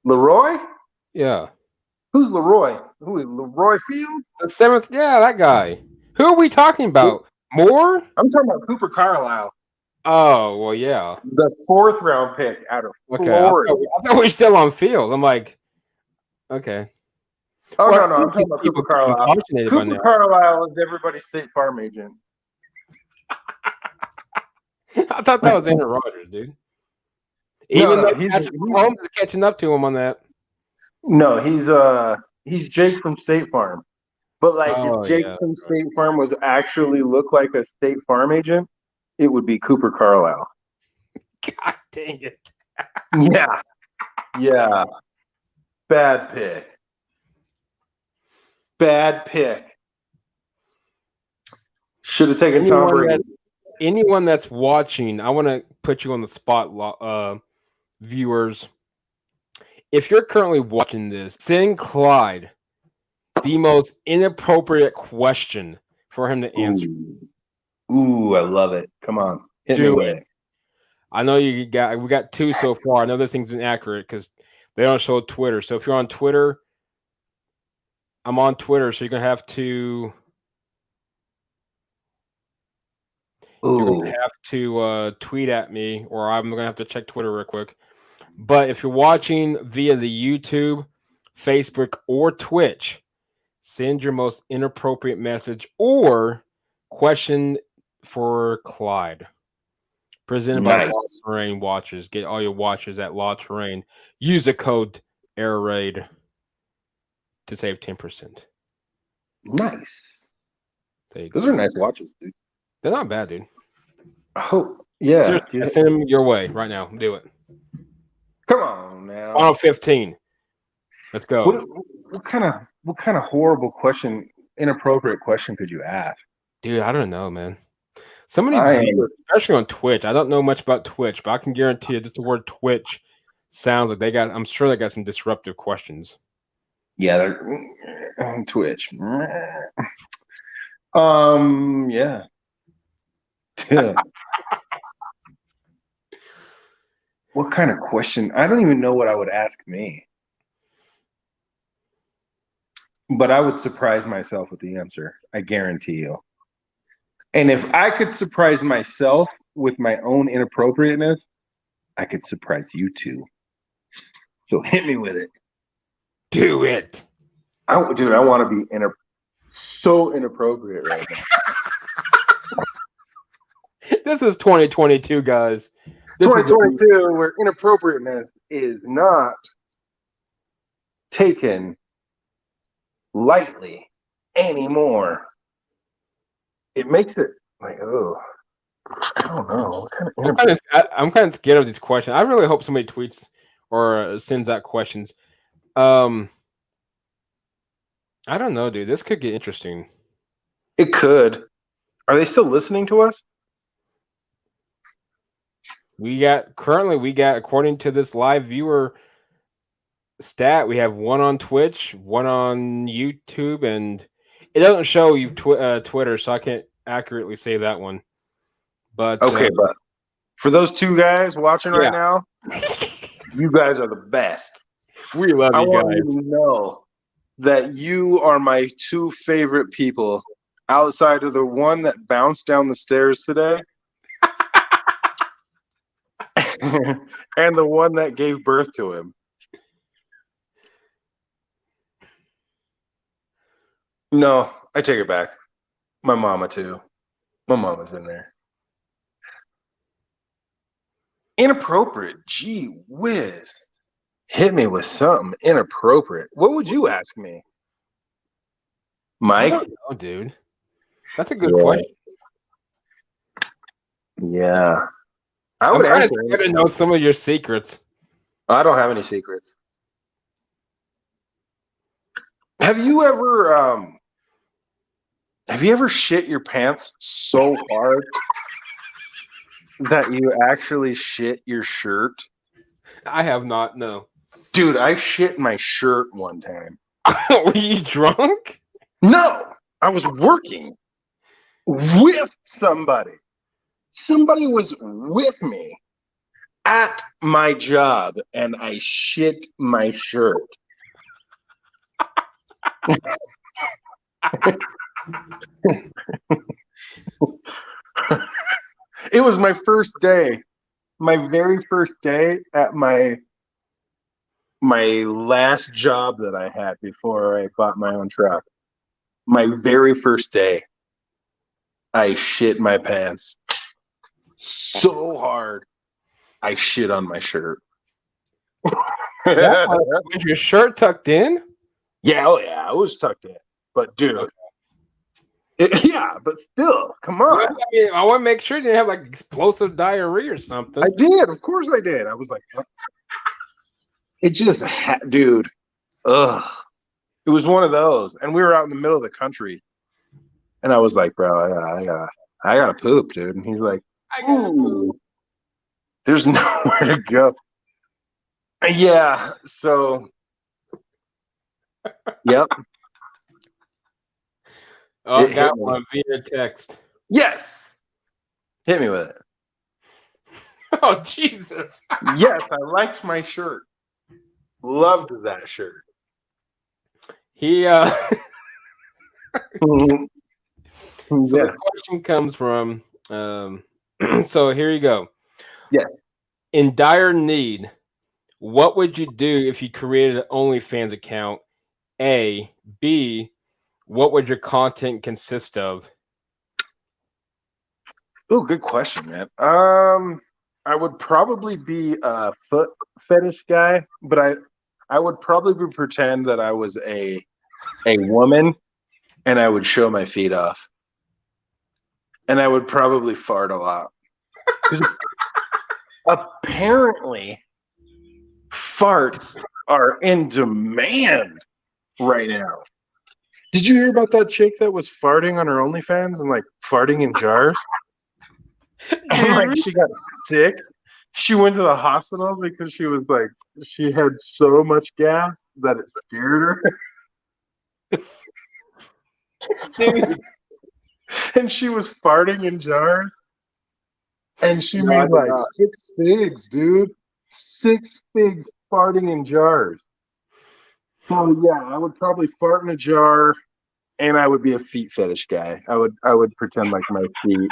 Leroy? Yeah. Who's Leroy? Who is Leroy Fields? The 7th. Yeah, that guy. Who are we talking about? Moore? I'm talking about Cooper Carlisle. Oh, well, yeah. The 4th round pick out of Florida. I thought we were still on Fields. I'm like, okay. Oh, no, I'm talking about Cooper Carlisle. Cooper Carlisle is everybody's State Farm agent. I thought that was Aaron Rodgers, dude. Even though Mahomes is catching up to him on that. No, he's Jake from State Farm. But if Jake from State Farm was actually look like a State Farm agent, it would be Cooper Carlisle. God dang it. Yeah. Yeah. Bad pick. Bad pick. Should have taken Tom Brady. Anyone that's watching, I want to put you on the spot, viewers. If you're currently watching this, send Clyde the most inappropriate question for him to answer. Ooh, I love it. Come on, hit me Do with it. it. I know we got 2 so far. I know this thing's inaccurate because they don't show Twitter. So if you're on Twitter, I'm on Twitter, so you're gonna Ooh, have to tweet at me, or I'm gonna have to check Twitter real quick. But if you're watching via the YouTube, Facebook, or Twitch, send your most inappropriate message or question for Clyde. Presented by Law nice, Terrain Watches. Get all your watches at Law Terrain. Use the code AirRaid to save 10%. nice. There you Those go. are nice watches, dude. They're not bad, dude. Oh, yeah. Seriously, I send them your way right now. Do it. Come on now. Final 15. Let's What, go. what kind of horrible question, inappropriate question could you ask? Dude, I don't know, man. Some of these I am. viewers, especially on Twitch, I don't know much about Twitch, but I can guarantee you just the word Twitch sounds like I'm sure they got some disruptive questions. Yeah, they're on Twitch. Yeah. What kind of question? I don't even know what I would ask me, but I would surprise myself with the answer. I guarantee you. And if I could surprise myself with my own inappropriateness, I could surprise you too. So hit me with it. Do it. Dude, I want to be so inappropriate right now. This is 2022, guys. This is 2022, where inappropriateness is not taken lightly anymore. It makes it like, oh, I don't know. What kind of I'm kind of scared of these questions. I really hope somebody tweets or sends out questions. I don't know, dude. This could get interesting. It could. Are they still listening to us? We got according to this live viewer stat, we have 1 on Twitch, 1 on YouTube, and it doesn't show you Twitter, so I can't accurately say that one. But Okay, but for those 2 guys watching right yeah, now, you guys are the best. we love I you want guys. you to know that you are my 2 favorite people outside of the one that bounced down the stairs today and the one that gave birth to him. No, I take it back. My mama too. My mama's in there. Inappropriate. Gee whiz. Hit me with something inappropriate. What would you ask me? I Mike? don't know, dude. That's a good question. Yeah. I I'm would kind of answer scared to know some of your secrets. I don't have any secrets. Have you ever shit your pants so hard that you actually shit your shirt? I have not. No. Dude, I shit my shirt one time. Were you drunk? No, I was working with somebody. Somebody was with me at my job, and I shit my shirt. It was my first day, my very first day at my last job that I had before I bought my own truck. My very first day, I shit my pants so hard, I shit on my shirt. Was your shirt tucked in? Yeah, oh yeah, it was tucked in. But dude, Okay. Yeah, but still, come on. I mean, I want to make sure you didn't have like explosive diarrhea or something. I did, of course I did. I was like, it just, dude, ugh. It was one of those, and we were out in the middle of the country, and I was like, bro, I gotta poop, dude. And he's like, ooh, there's nowhere to go. Yeah, so, yep. Oh, It hit got me. one via text. Yes. Hit me with it. Oh, Jesus. Yes, I liked my shirt. Loved that shirt. He Mhm. so the Yeah. question comes from so here you go. Yes. In dire need, what would you do if you created an OnlyFans account? A, B, what would your content consist of? Oh, good question, man. I would probably be a foot fetish guy, but I would probably pretend that I was a woman and I would show my feet off. And I would probably fart a lot. Because apparently farts are in demand right now. Did you hear about that chick that was farting on her OnlyFans and like farting in jars? And like Dude, she got sick. She went to the hospital because she was like she had so much gas that it scared her. dude. And she was farting in jars. And she No, I made did like not. 6 figs, dude. 6 figs farting in jars. So yeah, I would probably fart in a jar, and I would be a feet fetish guy. I would pretend like my feet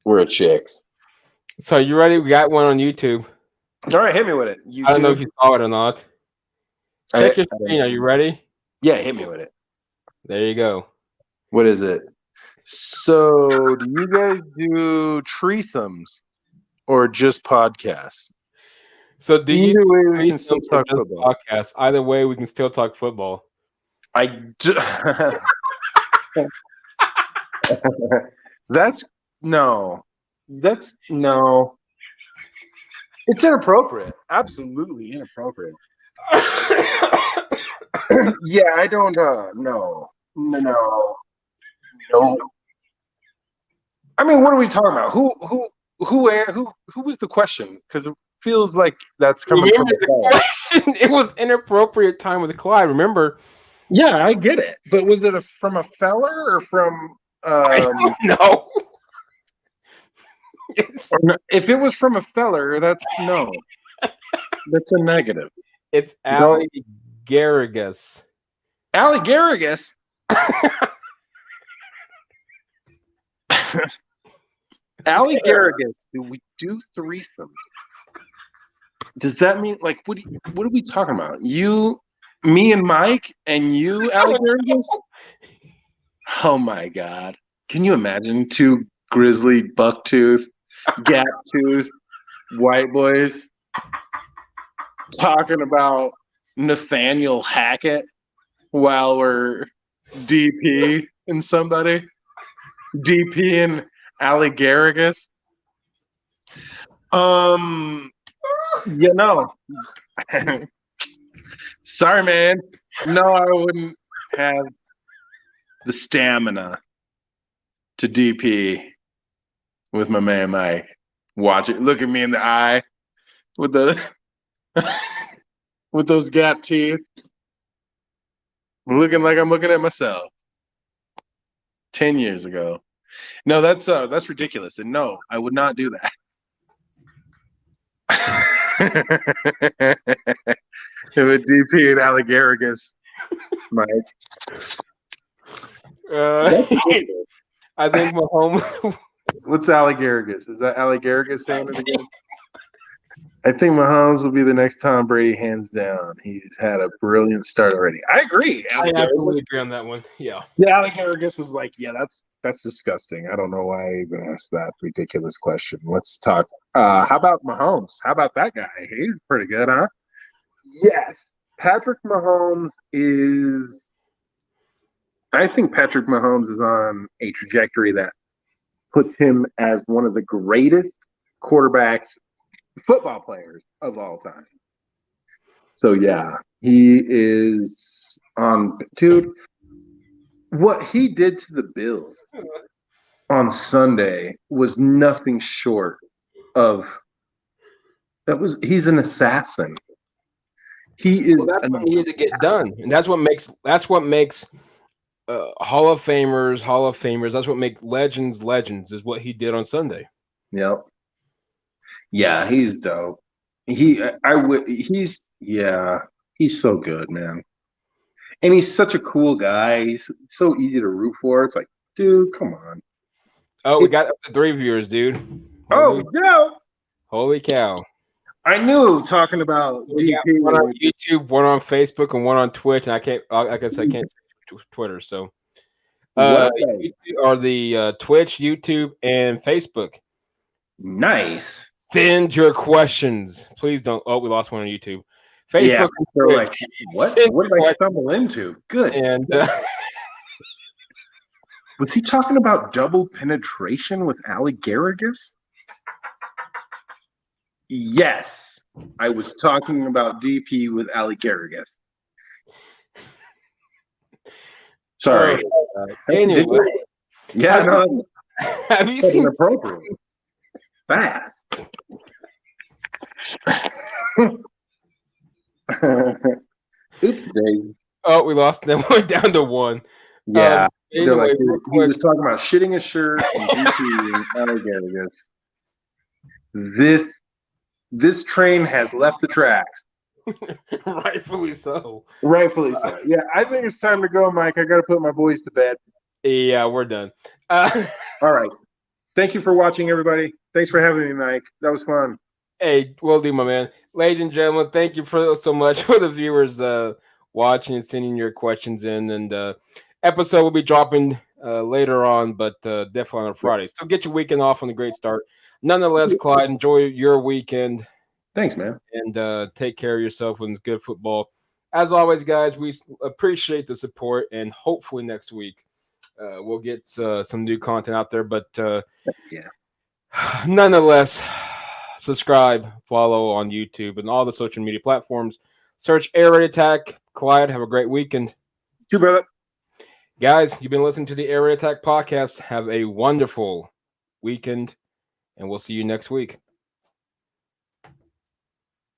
were a chick's. So you ready? We got one on YouTube. All right, hit me with it. I don't know if YouTube. you saw it or not. I, Check your screen. Are you ready? yeah, hit me with it. There you go. What is it? So, do you guys do threesomes or just podcasts? So do you Either way, we do can threesomes still or talk just football. podcasts? Either way, we can still talk football. I do. That's no. That's no. It's inappropriate. Absolutely inappropriate. Yeah, I don't. No, no, no. I mean, what are we talking about? Who was the question? Because it feels like that's coming from Remember a the fella. question? It was inappropriate time with Clyde. Remember? Yeah, I get it. But was it from a feller or from I um? don't know. It's, Or if it was from a feller, that's no. That's a negative. it's Don't Ali Garrigus. Ali Garrigus. Ali Garrigus. Do we do threesomes? Does that mean like what are we talking about? You, me, and Mike, and you, Ali Garrigus? Oh my god! Can you imagine two grizzly bucktooth, gap tooth white boys talking about Nathaniel Hackett while we're DP and somebody? DP and Ali Garrigus? You know. Sorry, man. No, I wouldn't have the stamina to DP with my man Mike. Watch it. Look at me in the eye with the with those gap teeth, looking like I'm looking at myself 10 years ago. No, that's ridiculous. And no, I would not do that. If a DP and Allegarigus, Mike. Uh, That's ridiculous. I think Mahomes. What's Allegarigus? Is that Allegarigus saying it again? I think Mahomes will be the next Tom Brady, hands down. He's had a brilliant start already. I agree. I absolutely agree on that one. Yeah. Yeah, Allegarigus was like, yeah, that's disgusting. I don't know why I even asked that ridiculous question. Let's talk. How about Mahomes? How about that guy? He's pretty good, huh? Yes. Patrick Mahomes is. I think Patrick Mahomes is on a trajectory that puts him as one of the greatest quarterbacks, football players of all time. So yeah, he is on. Dude, what he did to the Bills on Sunday was nothing short of that. Was he's an assassin. He is Well, that's what needed to get done, and that's what makes Hall of Famers, Hall of Famers. That's what make legends legends. Is what he did on Sunday. Yep. Yeah, he's dope. I would. Yeah, he's so good, man. And he's such a cool guy. He's so easy to root for. It's like, dude, come on. Oh, we It, got up to 3 viewers, dude. oh no, Holy cow! I knew talking about We got DP. one on YouTube, one on Facebook, and one on Twitch. And I can't. I guess I can't say Twitter. So, What? or the Twitch, YouTube, and Facebook. Nice. Send your questions. Please don't. Oh, we lost one on YouTube. Facebook. Yeah, and they're Twitch. like, what? Send What did your I stumble into? Good. And Was he talking about double penetration with Ali Garrigus? Yes, I was talking about DP with Ali Garrigus. Sorry. anyway, Yeah, no, that's have you seen? inappropriate. Fast. Oops, daisy. Oh, we lost them. We're down to one. Yeah. They're Anyway, like, real he quick. was talking about shitting his shirt and DP and Ali Garrigus. This train has left the tracks. Rightfully so. Rightfully so. Yeah, I think it's time to go, Mike. I got to put my boys to bed. Yeah, we're done. All right. Thank you for watching, everybody. Thanks for having me, Mike. That was fun. Hey, will do, my man. Ladies and gentlemen, thank you so much for the viewers watching and sending your questions in. And episode will be dropping later on, but definitely on a Friday. So get your weekend off on a great start. Nonetheless, Clyde, enjoy your weekend. Thanks, man. And take care of yourself when it's good football. As always, guys, we appreciate the support, and hopefully next week we'll get some new content out there. But yeah, nonetheless, subscribe, follow on YouTube and all the social media platforms. Search Air Raid Attack. Clyde, have a great weekend. You, brother. Guys, you've been listening to the Air Raid Attack podcast. Have a wonderful weekend, and we'll see you next week.